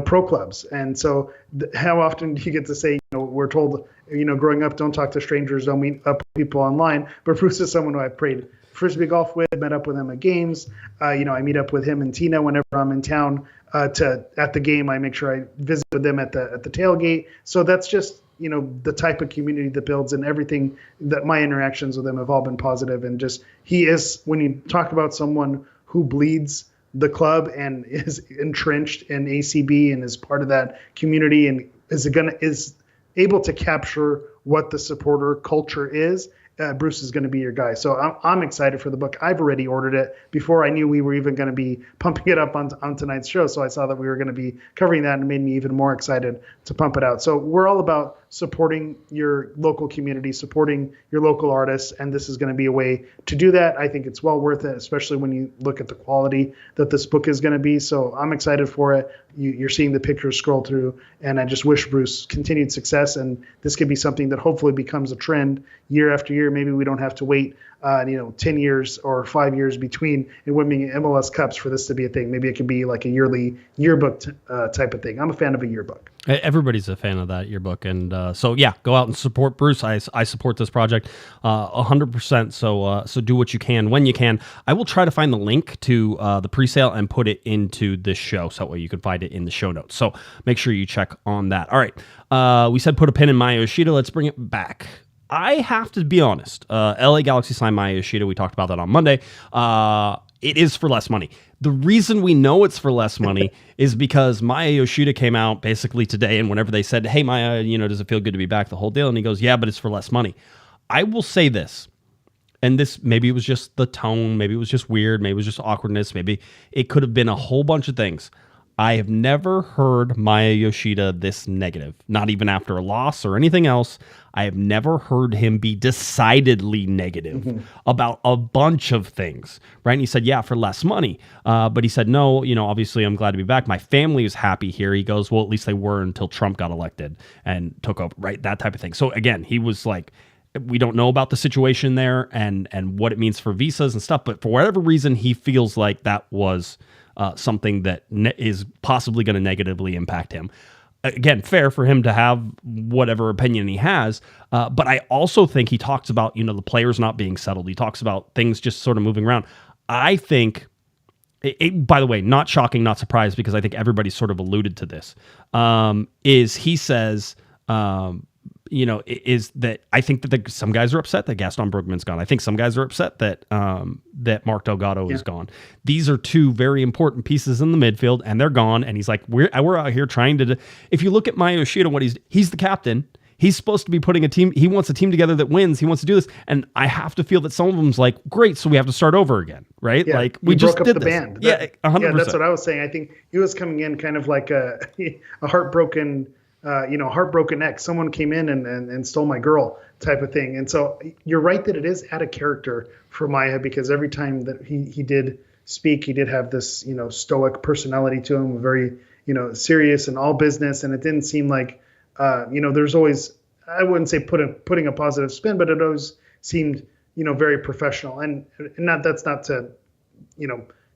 pro clubs. And so how often do you get to say, we're told, growing up, don't talk to strangers, don't meet up with people online. But Bruce is someone who I've played Frisbee golf with, met up with him at games. I meet up with him and Tina whenever I'm in town at the game. I make sure I visit with them at the tailgate. So that's just, the type of community that builds, and everything that my interactions with him have all been positive. And just, he is, when you talk about someone who bleeds the club and is entrenched in ACB and is part of that community and is able to capture what the supporter culture is, Bruce is going to be your guy. So I'm excited for the book. I've already ordered it before I knew we were even going to be pumping it up on tonight's show. So I saw that we were going to be covering that, and it made me even more excited to pump it out. So we're all about supporting your local community, supporting your local artists, and this is going to be a way to do that. I think it's well worth it, especially when you look at the quality that this book is going to be. So I'm excited for it. You're seeing the pictures scroll through, and I just wish Bruce continued success, and this could be something that hopefully becomes a trend year after year. Maybe we don't have to wait 10 years or 5 years between and winning MLS Cups for this to be a thing. Maybe it could be like a yearly yearbook type of thing. I'm a fan of a yearbook. Everybody's a fan of that yearbook. And so, yeah, go out and support Bruce. I support this project 100%. So do what you can when you can. I will try to find the link to the presale and put it into this show. So that way you can find it in the show notes. So make sure you check on that. All right. We said put a pin in Maya Yoshida. Let's bring it back. I have to be honest. LA Galaxy signed Maya Yoshida. We talked about that on Monday. It is for less money. The reason we know it's for less money is because Maya Yoshida came out basically today, and whenever they said, hey, Maya, does it feel good to be back, the whole deal? And he goes, yeah, but it's for less money. I will say this, and this, maybe it was just the tone, maybe it was just weird, maybe it was just awkwardness, maybe it could have been a whole bunch of things. I have never heard Maya Yoshida this negative, not even after a loss or anything else. I have never heard him be decidedly negative about a bunch of things, right? And he said, yeah, for less money. But he said, no, obviously I'm glad to be back. My family is happy here. He goes, well, at least they were until Trump got elected and took over, right? That type of thing. So again, he was like, we don't know about the situation there and what it means for visas and stuff. But for whatever reason, he feels like that was something that is possibly going to negatively impact him. Again, fair for him to have whatever opinion he has. But I also think he talks about, the players not being settled. He talks about things just sort of moving around. I think, by the way, not shocking, not surprised, because I think everybody sort of alluded to this, is he says, is that I think that some guys are upset that Gaston Brugman's gone. I think some guys are upset that that Mark Delgado is gone. These are two very important pieces in the midfield, and they're gone. And he's like, we're out here trying to. If you look at Maya Yoshida, what he's the captain. He's supposed to be putting a team. He wants a team together that wins. He wants to do this, and I have to feel that some of them's like, great, so we have to start over again, right? Yeah, like we just broke did up the this. band. Yeah, 100%. Yeah, that's what I was saying. I think he was coming in kind of like a heartbroken. Heartbroken ex. Someone came in and stole my girl type of thing. And so you're right that it is out of character for Maya, because every time that he did speak, he did have this, stoic personality to him, very, serious and all business. And it didn't seem like, there's always, I wouldn't say putting a positive spin, but it always seemed, very professional. And that's not to,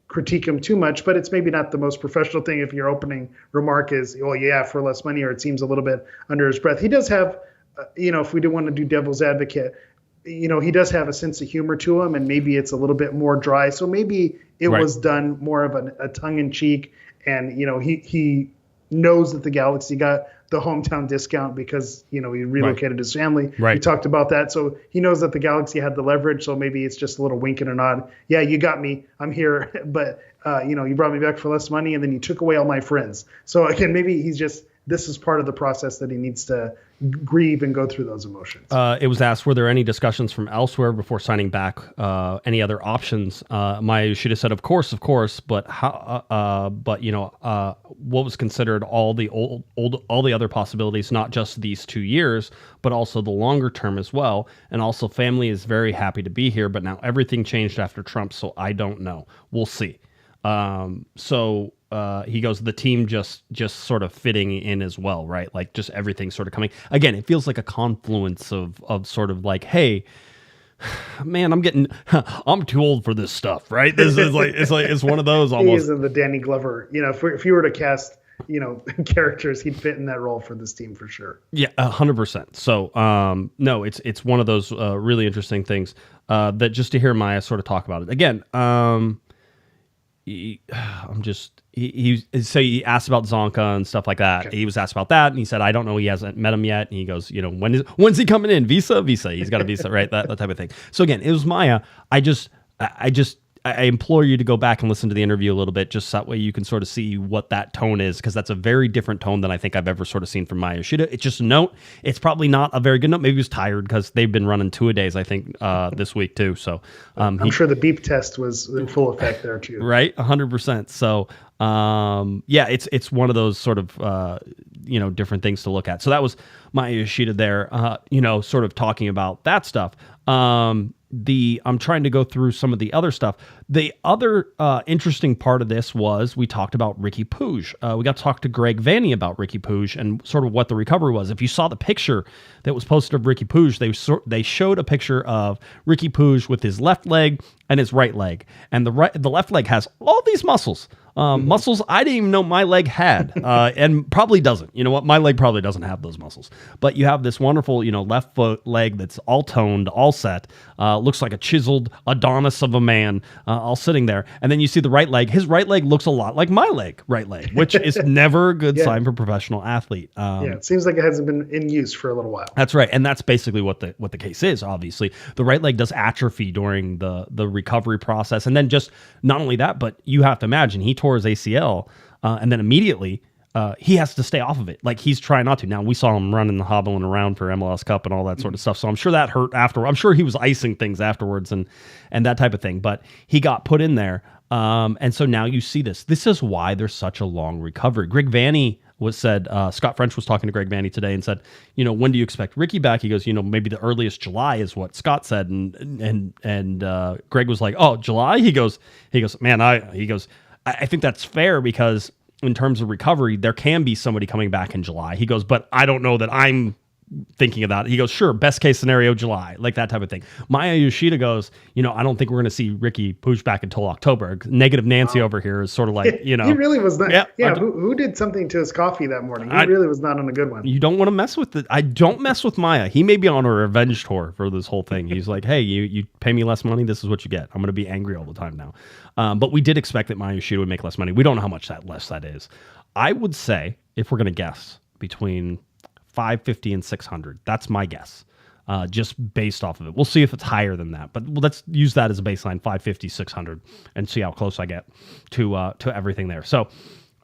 critique him too much, but it's maybe not the most professional thing if your opening remark is, oh yeah, for less money, or it seems a little bit under his breath. He does have, if we do want to do devil's advocate, he does have a sense of humor to him, and maybe it's a little bit more dry. So maybe it was done more of a tongue in cheek, and he knows that the Galaxy got the hometown discount because he relocated his family. Right. We talked about that, so he knows that the Galaxy had the leverage. So maybe it's just a little wink and a nod. Yeah, you got me. I'm here, but you brought me back for less money, and then you took away all my friends. So again, maybe this is part of the process that he needs to grieve and go through those emotions. It was asked, were there any discussions from elsewhere before signing back? Any other options? Maya Yoshida said, of course, but how? What was considered all the other possibilities, not just these 2 years, but also the longer term as well. And also, family is very happy to be here, but now everything changed after Trump, so I don't know. We'll see. He goes, the team just sort of fitting in as well, right? Like just everything sort of coming. Again, it feels like a confluence of sort of like, hey, man, I'm too old for this stuff, right? This is it's one of those almost. He is in the Danny Glover. If you were to cast, characters, he'd fit in that role for this team for sure. Yeah, 100%. So, no, it's one of those really interesting things that just to hear Maya sort of talk about it again. He asked about Zonka and stuff like that. Okay. He was asked about that, and he said, I don't know, he hasn't met him yet. And he goes, when's he coming in? Visa. He's got a visa, right? That type of thing. So again, it was Maya. I implore you to go back and listen to the interview a little bit, just that way you can sort of see what that tone is, because that's a very different tone than I think I've ever sort of seen from Maya Yoshida. It's just a note. It's probably not a very good note. Maybe he was tired because they've been running 2-a-days, I think, this week too. So I'm sure the beep test was in full effect there too. Right, 100%. So it's one of those sort of different things to look at. So that was Maya Yoshida there, sort of talking about that stuff. I'm trying to go through some of the other stuff. The other interesting part of this was we talked about Ricky Puig. We got to talk to Greg Vanney about Ricky Puig and sort of what the recovery was. If you saw the picture that was posted of Ricky Puig, they showed a picture of Ricky Puig with his left leg and his right leg, and the left leg has all these muscles. Muscles I didn't even know my leg had, and probably doesn't. You know what? My leg probably doesn't have those muscles. But you have this wonderful, left foot leg that's all toned, all set. Looks like a chiseled Adonis of a man, all sitting there. And then you see the right leg. His right leg looks a lot like my right leg, which is never a good sign for a professional athlete. It seems like it hasn't been in use for a little while. That's right, and that's basically what the case is. Obviously, the right leg does atrophy during the recovery process, and then just not only that, but you have to imagine he tore his ACL, and then immediately he has to stay off of it. Like, he's trying not to. Now, we saw him running, hobbling around for MLS Cup and all that sort of stuff, so I'm sure that hurt afterward. I'm sure he was icing things afterwards and that type of thing, but he got put in there, and so now you see this. This is why there's such a long recovery. Greg Vanney said, Scott French was talking to Greg Vanney today and said, when do you expect Ricky back? He goes, maybe the earliest July is what Scott said. And Greg was like, oh, July? He goes, man, I think that's fair, because in terms of recovery, there can be somebody coming back in July. He goes, but I don't know that I'm thinking of that. He goes, sure, best case scenario, July, like that type of thing. Maya Yoshida goes, I don't think we're going to see Ricky Puig back until October. Negative Nancy over here is sort of like, He really was not. Yeah. Who did something to his coffee that morning? He really was not on a good one. You don't want to mess with it. I don't mess with Maya. He may be on a revenge tour for this whole thing. He's like, hey, you pay me less money. This is what you get. I'm going to be angry all the time now. But we did expect that Maya Yoshida would make less money. We don't know how much less that is. I would say, if we're going to guess, between 550 and 600. That's my guess, just based off of it. We'll see if it's higher than that, but let's use that as a baseline, 550, 600, and see how close I get to everything there. So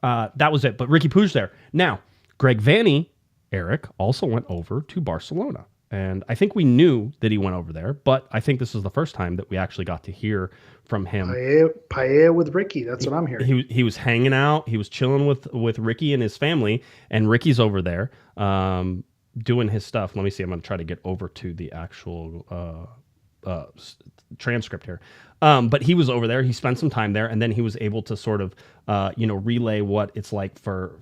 that was it. But Ricky Puig there. Now, Greg Vanney, Eric, also went over to Barcelona. And I think we knew that he went over there, but I think this is the first time that we actually got to hear from him. Paella with Ricky. That's what I'm hearing. He was hanging out. He was chilling with Ricky and his family, and Ricky's over there doing his stuff. Let me see. I'm going to try to get over to the actual transcript here. But he was over there. He spent some time there, and then he was able to sort of relay what it's like for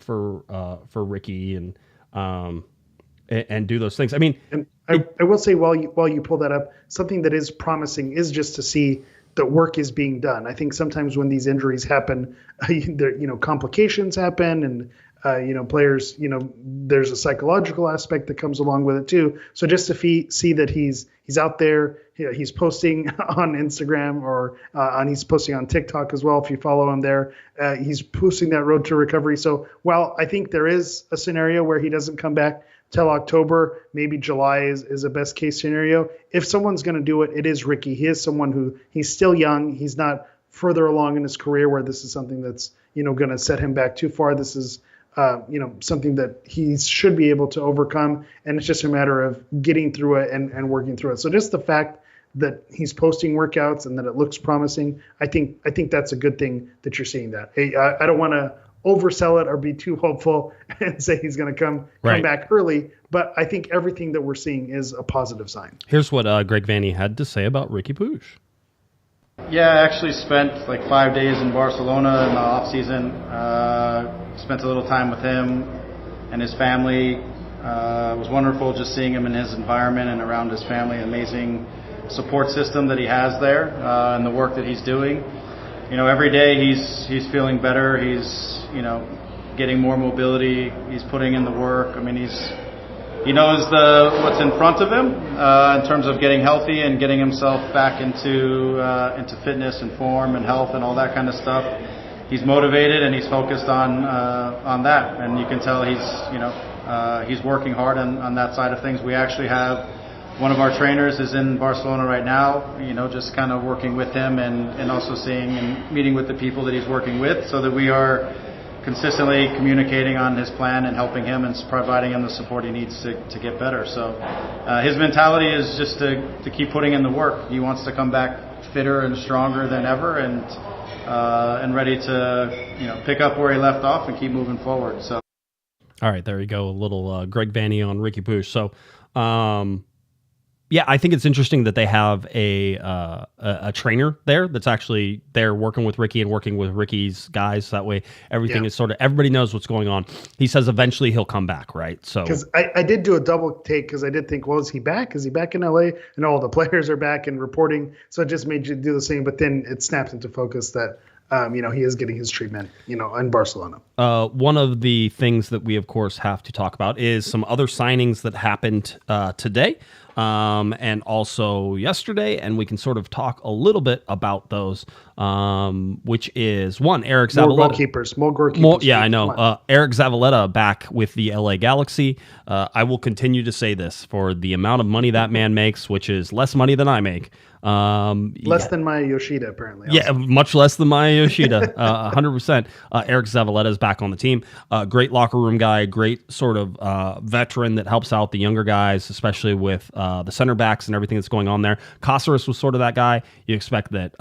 Ricky and do those things. I mean, and I will say, while you pull that up, something that is promising is just to see that work is being done. I think sometimes when these injuries happen, complications happen, and players, there's a psychological aspect that comes along with it too. So just to see that he's out there, he's posting on Instagram or he's posting on TikTok as well. If you follow him there, he's posting that road to recovery. So while I think there is a scenario where he doesn't come back till October, maybe July is a best case scenario. If someone's going to do it, it is Ricky. He is someone who, he's still young. He's not further along in his career where this is something that's, going to set him back too far. This is, something that he should be able to overcome. And it's just a matter of getting through it and working through it. So just the fact that he's posting workouts and that it looks promising, I think that's a good thing that you're seeing that. Hey, I don't want to oversell it or be too hopeful and say he's going to come back early, but I think everything that we're seeing is a positive sign. Here's what Greg Vanney had to say about Ricky Puig. Yeah, I actually spent like 5 days in Barcelona in the off season. Spent a little time with him and his family. It was wonderful just seeing him in his environment and around his family. Amazing support system that he has there, and the work that he's doing. Every day he's feeling better. He's getting more mobility. He's putting in the work. I mean, he knows what's in front of him in terms of getting healthy and getting himself back into fitness and form and health and all that kind of stuff. He's motivated and he's focused on that, and you can tell he's working hard on that side of things. We actually have one of our trainers is in Barcelona right now, just kind of working with him and also seeing and meeting with the people that he's working with, so that we are consistently communicating on his plan and helping him and providing him the support he needs to get better. So his mentality is just to keep putting in the work. He wants to come back fitter and stronger than ever and ready to pick up where he left off and keep moving forward. So, all right, there you go, a little Greg Vanney on Ricky Puig. So Yeah, I think it's interesting that they have a trainer there that's actually there working with Ricky and working with Ricky's guys. That way, everything is sort of everybody knows what's going on. He says eventually he'll come back, right? So because I did do a double take because I did think, well, is he back? Is he back in LA? And all the players are back and reporting, so it just made you do the same. But then it snaps into focus that he is getting his treatment, in Barcelona. One of the things that we, of course, have to talk about is some other signings that happened today. And also yesterday, and we can sort of talk a little bit about those, which is one, Eric Zavaleta. More goalkeepers. Yeah, I know. Eric Zavaleta back with the LA Galaxy. I will continue to say this for the amount of money that man makes, which is less money than I make. Less than Maya Yoshida, apparently. Yeah, also. Much less than Maya Yoshida. 100%. Eric Zavaleta is back on the team. Great locker room guy, great sort of veteran that helps out the younger guys, especially with the center backs and everything that's going on there. Caceres was sort of that guy. You expect that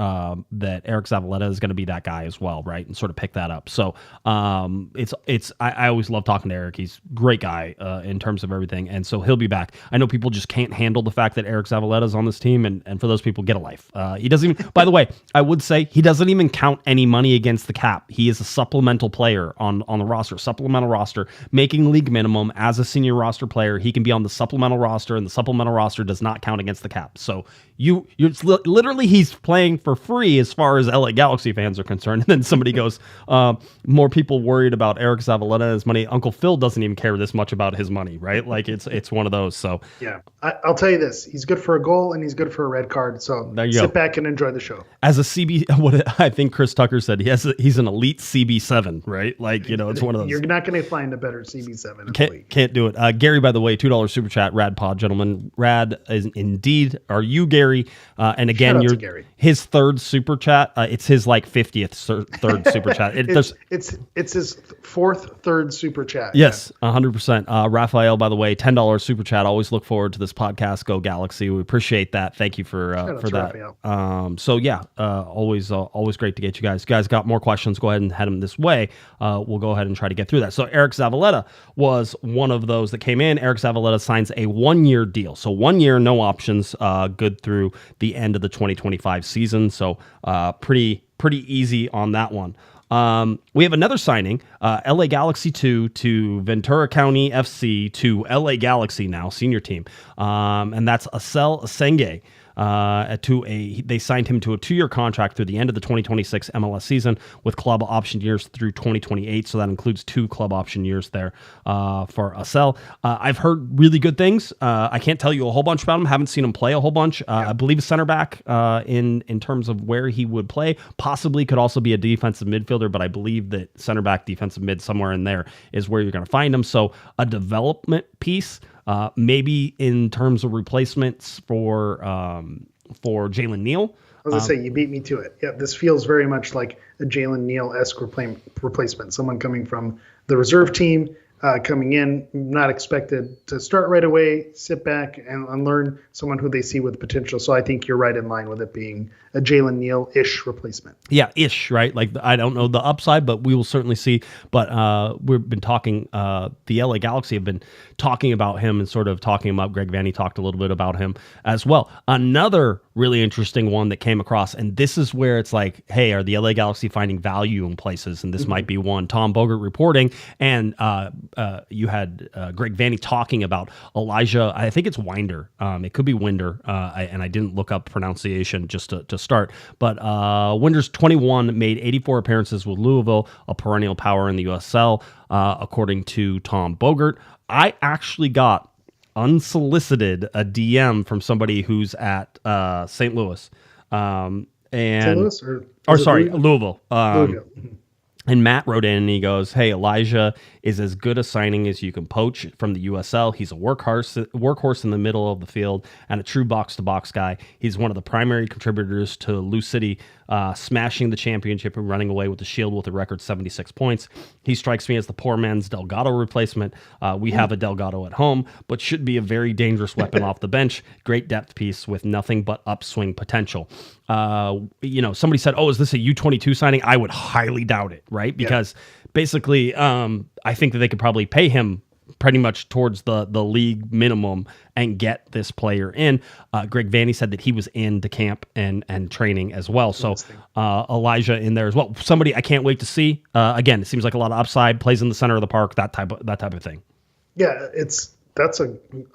that Eric Zavaleta is going to be that guy as well, right? And sort of pick that up. So I always love talking to Eric. He's a great guy in terms of everything, and so he'll be back. I know people just can't handle the fact that Eric Zavaleta is on this team, and for those people, get a life. He doesn't even, by the way, I would say he doesn't even count any money against the cap. He is a supplemental player on the roster, supplemental roster, making league minimum as a senior roster player. He can be on the supplemental roster, and the supplemental roster does not count against the cap. So you're literally, he's playing for free as far as LA Galaxy fans are concerned. And then somebody goes, more people worried about Eric Zavaleta and his money. Uncle Phil doesn't even care this much about his money, right? Like it's one of those. So yeah, I'll tell you this: he's good for a goal and he's good for a red card. So sit back and enjoy the show. As a CB, what I think Chris Tucker said, he's an elite CB7, right? Like, it's one of those. You're not going to find a better CB7. Can't do it. Gary, by the way, $2 super chat, Rad Pod, gentlemen. Rad is indeed. Are you Gary? And again, you're Gary. His third super chat. It's his 50th third super chat. It's his third super chat. Yes, 100%. Raphael, by the way, $10 super chat. Always look forward to this podcast. Go Galaxy. We appreciate that. Thank you for that. Always great to get you guys. If you guys got more questions, go ahead and head them this way. We'll go ahead and try to get through that. So Eric Zavaleta was one of those that came in. Eric Zavaleta signs a 1-year deal. So 1 year, no options, good through the end of the 2025 season. So pretty easy on that one. We have another signing, LA Galaxy 2 to Ventura County FC to LA Galaxy now, senior team. And that's Asel Asenge. They signed him to a 2-year contract through the end of the 2026 MLS season with club option years through 2028. So that includes 2 club option years there for Asel. I've heard really good things. I can't tell you a whole bunch about him. Haven't seen him play a whole bunch. I believe a center back in terms of where he would play. Possibly could also be a defensive midfielder, but I believe that center back, defensive mid, somewhere in there is where you're going to find him. So a development piece. Maybe in terms of replacements for Jalen Neal. I was going to say, you beat me to it. Yeah, this feels very much like a Jalen Neal-esque replacement. Someone coming from the reserve team, coming in, not expected to start right away, sit back and learn, someone who they see with potential. So I think you're right in line with it being a Jalen Neal-ish replacement. Yeah, ish, right? Like, I don't know the upside, but we will certainly see. But we've been talking, the LA Galaxy have been talking about him and sort of talking him up. Greg Vanny talked a little bit about him as well. Another really interesting one that came across, and this is where it's like, hey, are the LA Galaxy finding value in places? And this might be one. Tom Bogert reporting, and you had Greg Vanny talking about Elijah. I think it's Winder. It could be Winder, and I didn't look up pronunciation just to start. But Winder's 21, made 84 appearances with Louisville, a perennial power in the USL, according to Tom Bogert. I actually got unsolicited a DM from somebody who's at St. Louis. And St. Louis Louisville. Louisville. And Matt wrote in and he goes, hey, Elijah is as good a signing as you can poach from the USL. He's a workhorse in the middle of the field and a true box-to-box guy. He's one of the primary contributors to Lou City smashing the championship and running away with the Shield with a record 76 points. He strikes me as the poor man's Delgado replacement. We have a Delgado at home, but should be a very dangerous weapon off the bench. Great depth piece with nothing but upswing potential. Somebody said, oh, is this a U22 signing? I would highly doubt it, right? Because basically, I think that they could probably pay him pretty much towards the league minimum and get this player in. Greg Vanney said that he was into camp and training as well. So Elijah in there as well. Somebody I can't wait to see. Again, it seems like a lot of upside, plays in the center of the park, that type of thing. Yeah, that's a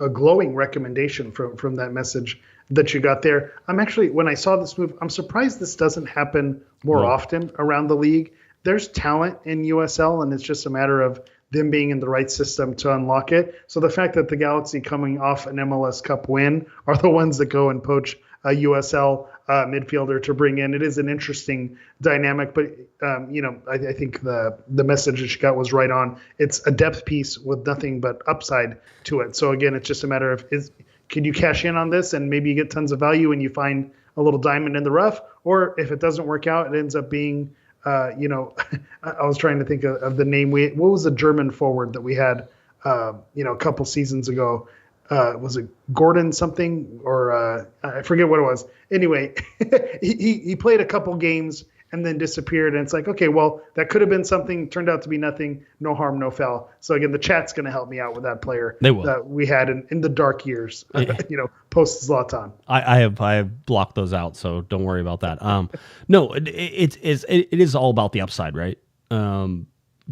glowing recommendation from that message that you got there. I'm actually, when I saw this move, I'm surprised this doesn't happen more often around the league. There's talent in USL, and it's just a matter of them being in the right system to unlock it. So the fact that the Galaxy coming off an MLS Cup win are the ones that go and poach a USL midfielder to bring in, it is an interesting dynamic. But I think the message that you got was right on. It's a depth piece with nothing but upside to it. So again, it's just a matter of can you cash in on this and maybe you get tons of value and you find a little diamond in the rough, or if it doesn't work out, it ends up being I was trying to think of the name. What was the German forward that we had, a couple seasons ago? Was it Gordon something, or I forget what it was. Anyway, he played a couple games and then disappeared. And it's like, okay, well, that could have been something, turned out to be nothing, no harm, no foul. So again, the chat's going to help me out with that player they will. That we had in the dark years, post Zlatan. I have blocked those out, so don't worry about that. No, it is all about the upside, right?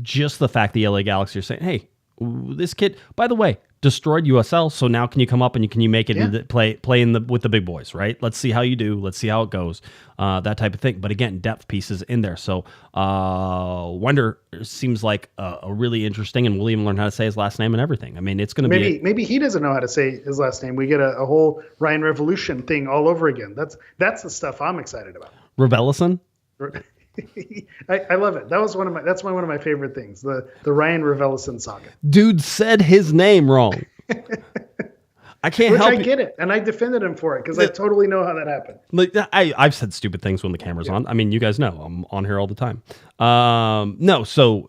Just the fact the LA Galaxy are saying, hey, this kid, by the way, destroyed USL, so now can you come up and can you make it into play with the big boys, right? Let's see how you do. Let's see how it goes. That type of thing. But again, depth pieces in there. So Wonder seems like a really interesting, and we'll even learn how to say his last name and everything. I mean, it's going to be maybe he doesn't know how to say his last name. We get a whole Ryan Revolution thing all over again. That's the stuff I'm excited about. Revelison. I love it. That's one of my favorite things. The Ryan Revelison saga. Dude said his name wrong. I can't help it. I get it, and I defended him for it because I totally know how that happened. Like I've said stupid things when the camera's on. I mean, you guys know I'm on here all the time. So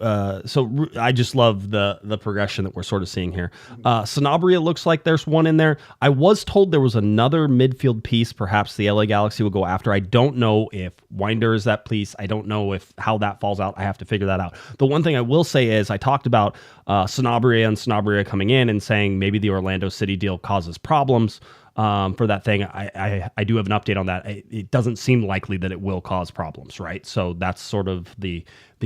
I just love the progression that we're sort of seeing here. Sanabria looks like there's one in there. I was told there was another midfield piece. Perhaps the LA Galaxy will go after. I don't know if Winder is that piece. I don't know how that falls out. I have to figure that out. The one thing I will say is I talked about Sanabria coming in and saying maybe the Orlando City deal causes problems for that thing. I do have an update on that. It doesn't seem likely that it will cause problems, right? So that's sort of the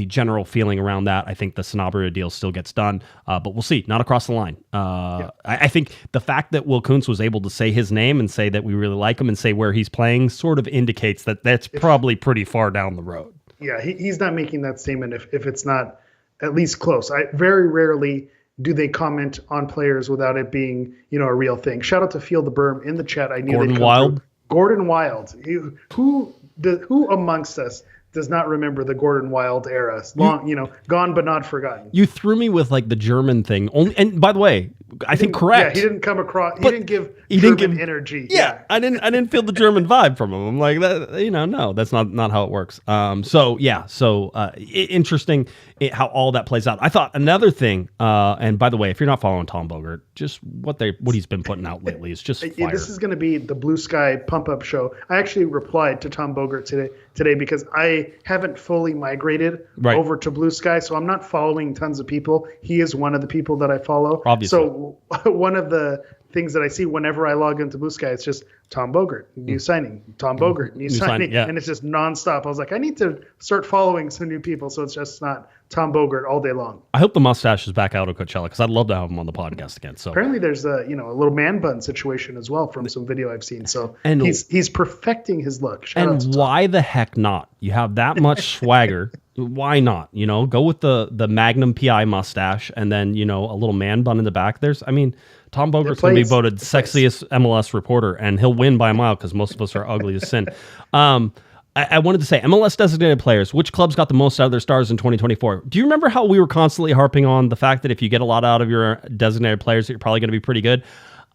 general feeling around that. I think the Sanabria deal still gets done, but we'll see. Not across the line. I think the fact that Will Kuntz was able to say his name and say that we really like him and say where he's playing sort of indicates that that's probably pretty far down the road. Yeah, he's not making that statement if it's not at least close. I very rarely do they comment on players without it being, a real thing. Shout out to Feel the Berm in the chat. I knew Gordon Wild. Gordon Wild. Who amongst us does not remember the Gordon Wild era? Long, gone but not forgotten. You threw me with like the German thing. And by the way, I think correct. Yeah, he didn't come across. He didn't give German energy. Yeah, I didn't feel the German vibe from him. I'm like that. No, that's not how it works. Interesting how all that plays out. I thought another thing. And by the way, if you're not following Tom Bogert, just what he's been putting out lately is just fire. This is going to be the Blue Sky pump up show. I actually replied to Tom Bogert today because I haven't fully migrated over to Blue Sky, so I'm not following tons of people. He is one of the people that I follow. Obviously. So one of the things that I see whenever I log into Blue Sky, it's just Tom Bogert, new signing, Tom Bogert, new signing, yeah. And it's just nonstop. I was like, I need to start following some new people, so it's just not Tom Bogert all day long. I hope the mustache is back out of Coachella because I'd love to have him on the podcast again. So apparently there's a little man bun situation as well from some video I've seen. So he's perfecting his look. And why the heck not? You have that much swagger. Why not? Go with the Magnum PI mustache and then, a little man bun in the back. Tom Bogert's going to be voted sexiest MLS reporter, and he'll win by a mile because most of us are ugly as sin. I wanted to say, MLS designated players, which clubs got the most out of their stars in 2024? Do you remember how we were constantly harping on the fact that if you get a lot out of your designated players, that you're probably going to be pretty good?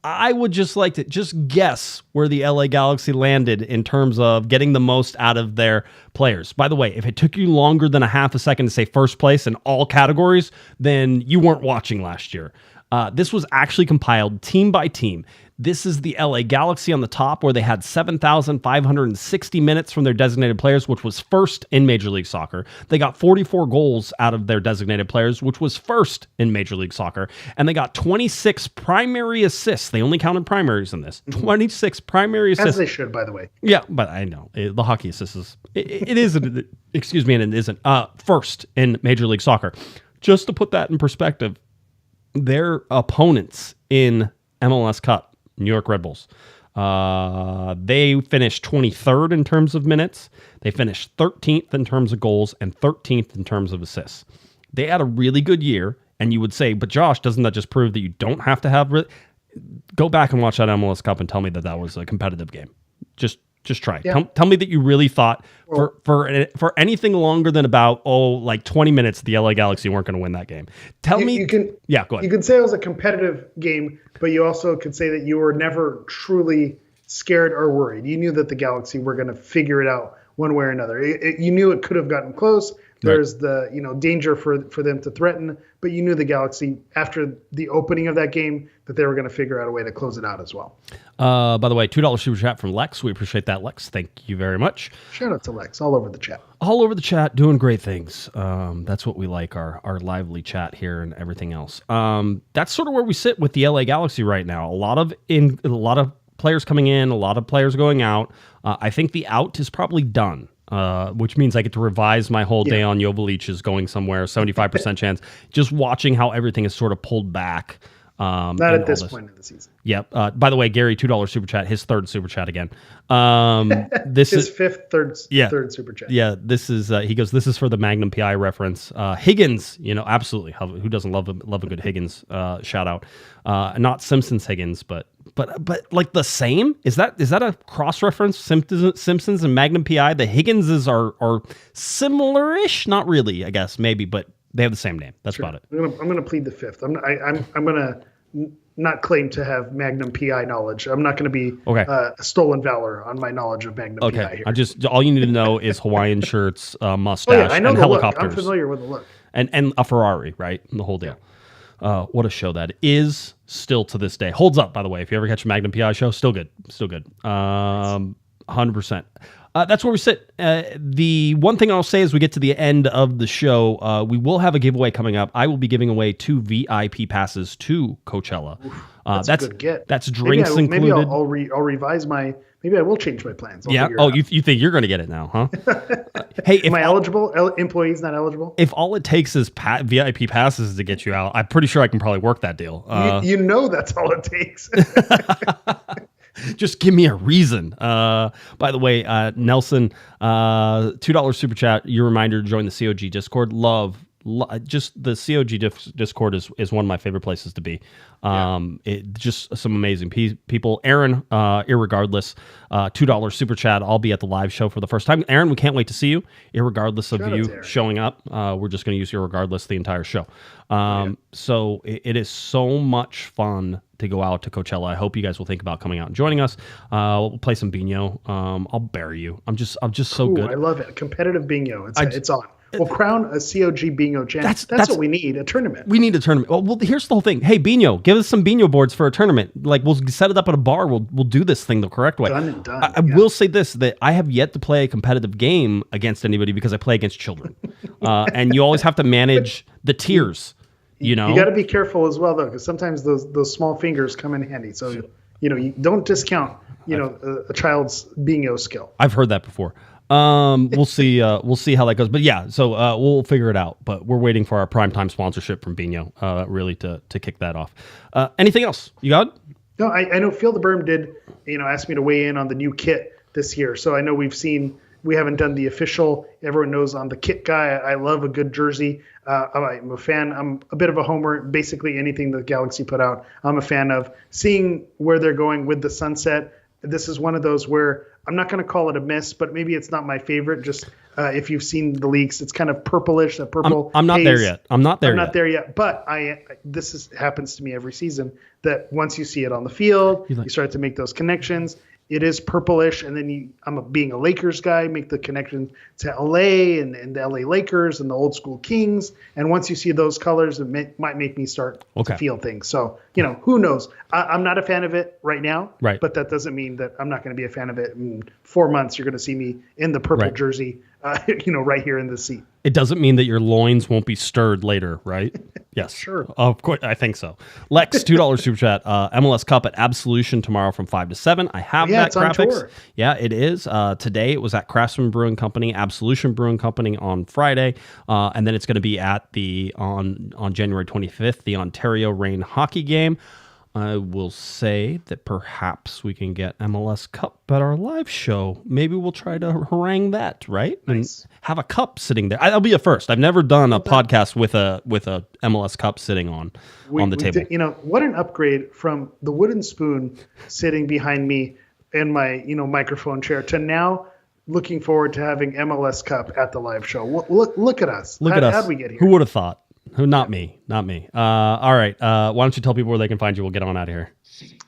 I would just like to just guess where the LA Galaxy landed in terms of getting the most out of their players. By the way, if it took you longer than a half a second to say first place in all categories, then you weren't watching last year. This was actually compiled team by team. This is the LA Galaxy on the top, where they had 7,560 minutes from their designated players, which was first in Major League Soccer. They got 44 goals out of their designated players, which was first in Major League Soccer. And they got 26 primary assists. They only counted primaries in this. 26 primary assists. As they should, by the way. Yeah, but I know. The hockey assist is... It isn't... Excuse me, and it isn't. First in Major League Soccer. Just to put that in perspective, their opponents in MLS Cup, New York Red Bulls, they finished 23rd in terms of minutes. They finished 13th in terms of goals and 13th in terms of assists. They had a really good year, and you would say, but Josh, doesn't that just prove that you don't have to have... Go back and watch that MLS Cup and tell me that was a competitive game. Just try. Yeah. Tell me that you really thought for anything longer than about 20 minutes, the LA Galaxy weren't going to win that game. Go ahead. You could say it was a competitive game, but you also could say that you were never truly scared or worried. You knew that the Galaxy were going to figure it out one way or another. You knew it could have gotten close. There's the danger for them to threaten, but you knew the Galaxy after the opening of that game that they were going to figure out a way to close it out as well. By the way, $2 super chat from Lex. We appreciate that, Lex. Thank you very much. Shout out to Lex all over the chat. All over the chat, doing great things. That's what we like, our lively chat here and everything else. That's sort of where we sit with the LA Galaxy right now. A lot of players coming in, a lot of players going out. I think the out is probably done. Which means I get to revise my whole day on Joveljic is going somewhere, 75% chance. Just watching how everything is sort of pulled back. Not at this point in the season. Yep. By the way, Gary, $2 super chat, his third super chat again. This is third super chat. Yeah, this is he goes, this is for the Magnum PI reference. Higgins, absolutely. Who doesn't love a good Higgins shout out? Not Simpsons Higgins, but like the same? Is that a cross reference? Simpsons and Magnum PI? The Higginses are similar-ish? Not really, I guess, maybe, but they have the same name. That's about it. I'm gonna plead the fifth. I'm gonna not claim to have Magnum PI knowledge. I'm not gonna be stolen valor on my knowledge of Magnum PI here. All you need to know is Hawaiian shirts, mustache, I know and the helicopters. Look. I'm familiar with the look. And a Ferrari, right? And the whole deal. What a show that is still to this day. Holds up, by the way. If you ever catch a Magnum PI show, still good. 100%. That's where we sit. The one thing I'll say as we get to the end of the show, we will have a giveaway coming up. I will be giving away 2 VIP passes to Coachella. That's a good get. That's drinks included. Maybe I'll revise my. Maybe I will change my plans. You think you're going to get it now, huh? Hey, am I eligible? Employees not eligible? If all it takes is VIP passes to get you out, I'm pretty sure I can probably work that deal. That's all it takes. Just give me a reason. By the way, Nelson, $2 super chat. Your reminder to join the COG Discord. Just the COG Discord is one of my favorite places to be. Just some amazing people. Aaron, irregardless, $2 super chat. I'll be at the live show for the first time. Aaron, we can't wait to see you. Irregardless of you showing up, we're just going to use irregardless the entire show. So it is so much fun to go out to Coachella. I hope you guys will think about coming out and joining us. We'll play some bingo. I'll bury you. I'm just so good. I love it. Competitive bingo. It's on. We'll crown a COG bingo champ. That's what we need, a tournament. We need a tournament. Well, here's the whole thing. Hey, bingo, give us some bingo boards for a tournament. Like, we'll set it up at a bar. We'll do this thing the correct way. Done and done. I will say this, that I have yet to play a competitive game against anybody because I play against children. And you always have to manage the tiers, You got to be careful as well, though, because sometimes those small fingers come in handy. So, you don't discount, a child's bingo skill. I've heard that before. We'll see how that goes, but so we'll figure it out, but we're waiting for our primetime sponsorship from Bingo, really to kick that off. Anything else you got? No, I know Feel the Berm did, ask me to weigh in on the new kit this year. So I know we haven't done the official, everyone knows I'm the kit guy. I love a good jersey. I'm a fan. I'm a bit of a homer. Basically anything the Galaxy put out, I'm a fan of. Seeing where they're going with the sunset, this is one of those where I'm not going to call it a miss, but maybe it's not my favorite. Just if you've seen the leaks, it's kind of purplish, that purple. I'm not there yet. I'm not there yet. But happens to me every season that once you see it on the field, you start to make those connections. it is purplish, and then being a Lakers guy, make the connection to LA and the LA Lakers and the old school Kings. And once you see those colors, it might make me start to feel things. So, who knows? I'm not a fan of it right now, right? But that doesn't mean that I'm not going to be a fan of it. In 4 months, you're going to see me in the purple jersey, right here in the seat. It doesn't mean that your loins won't be stirred later, right? Yes. Sure. Of course, I think so. Lex, $2 super chat. MLS Cup at Absolution tomorrow from 5 to 7. I have that it's on graphics. tour. Yeah, it is. Today it was at Craftsman Brewing Company, Absolution Brewing Company on Friday, and then it's going to be at on January 25th, the Ontario Reign hockey game. I will say that perhaps we can get MLS Cup at our live show. Maybe we'll try to harangue that, right? Nice. And have a cup sitting there. That'll be a first. I've never done a podcast with a MLS Cup sitting on the table. What an upgrade from the wooden spoon sitting behind me in my microphone chair to now looking forward to having MLS Cup at the live show. Look at us. Look at us. How'd we get here? Who would have thought? Not me. All right. Why don't you tell people where they can find you? We'll get on out of here.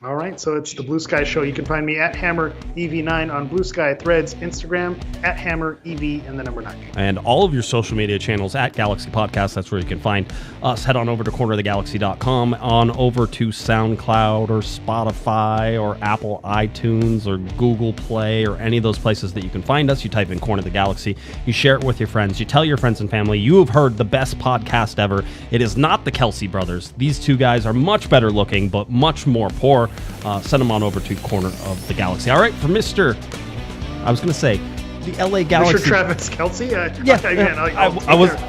All right. So it's the Blue Sky Show. You can find me at Hammer EV9 on Blue Sky, Threads, Instagram, at Hammer EV and the number 9. And all of your social media channels at Galaxy Podcast. That's where you can find us. Head on over to cornerofthegalaxy.com, on over to SoundCloud or Spotify or Apple iTunes or Google Play or any of those places that you can find us. You type in Corner of the Galaxy. You share it with your friends. You tell your friends and family you have heard the best podcast ever. It is not the Kelsey brothers. These two guys are much better looking, but much more poor. Send them on over to Corner of the Galaxy. All right, for I was going to say, the LA Galaxy. Mr. Travis Kelsey? I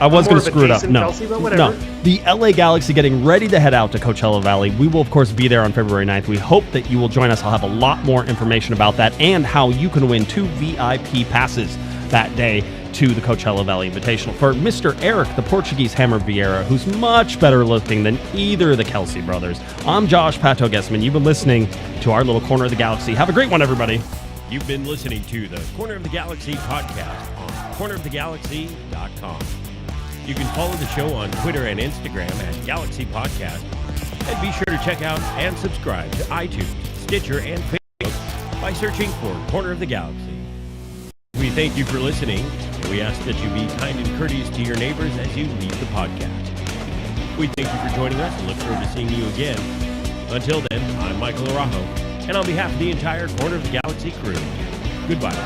was going to screw it up. No, Kelsey, but whatever. No. The LA Galaxy getting ready to head out to Coachella Valley. We will, of course, be there on February 9th. We hope that you will join us. I'll have a lot more information about that and how you can win 2 VIP passes that day to the Coachella Valley Invitational. For Mr. Eric, the Portuguese Hammer Vieira, who's much better looking than either of the Kelsey brothers. I'm Josh Pato Guesman. You've been listening to our little Corner of the Galaxy. Have a great one, everybody. You've been listening to the Corner of the Galaxy podcast on cornerofthegalaxy.com. You can follow the show on Twitter and Instagram at Galaxy Podcast. And be sure to check out and subscribe to iTunes, Stitcher, and Facebook by searching for Corner of the Galaxy. We thank you for listening, and we ask that you be kind and courteous to your neighbors as you leave the podcast. We thank you for joining us and look forward to seeing you again. Until then, I'm Michael Araujo, and on behalf of the entire Corner of the Galaxy crew, goodbye.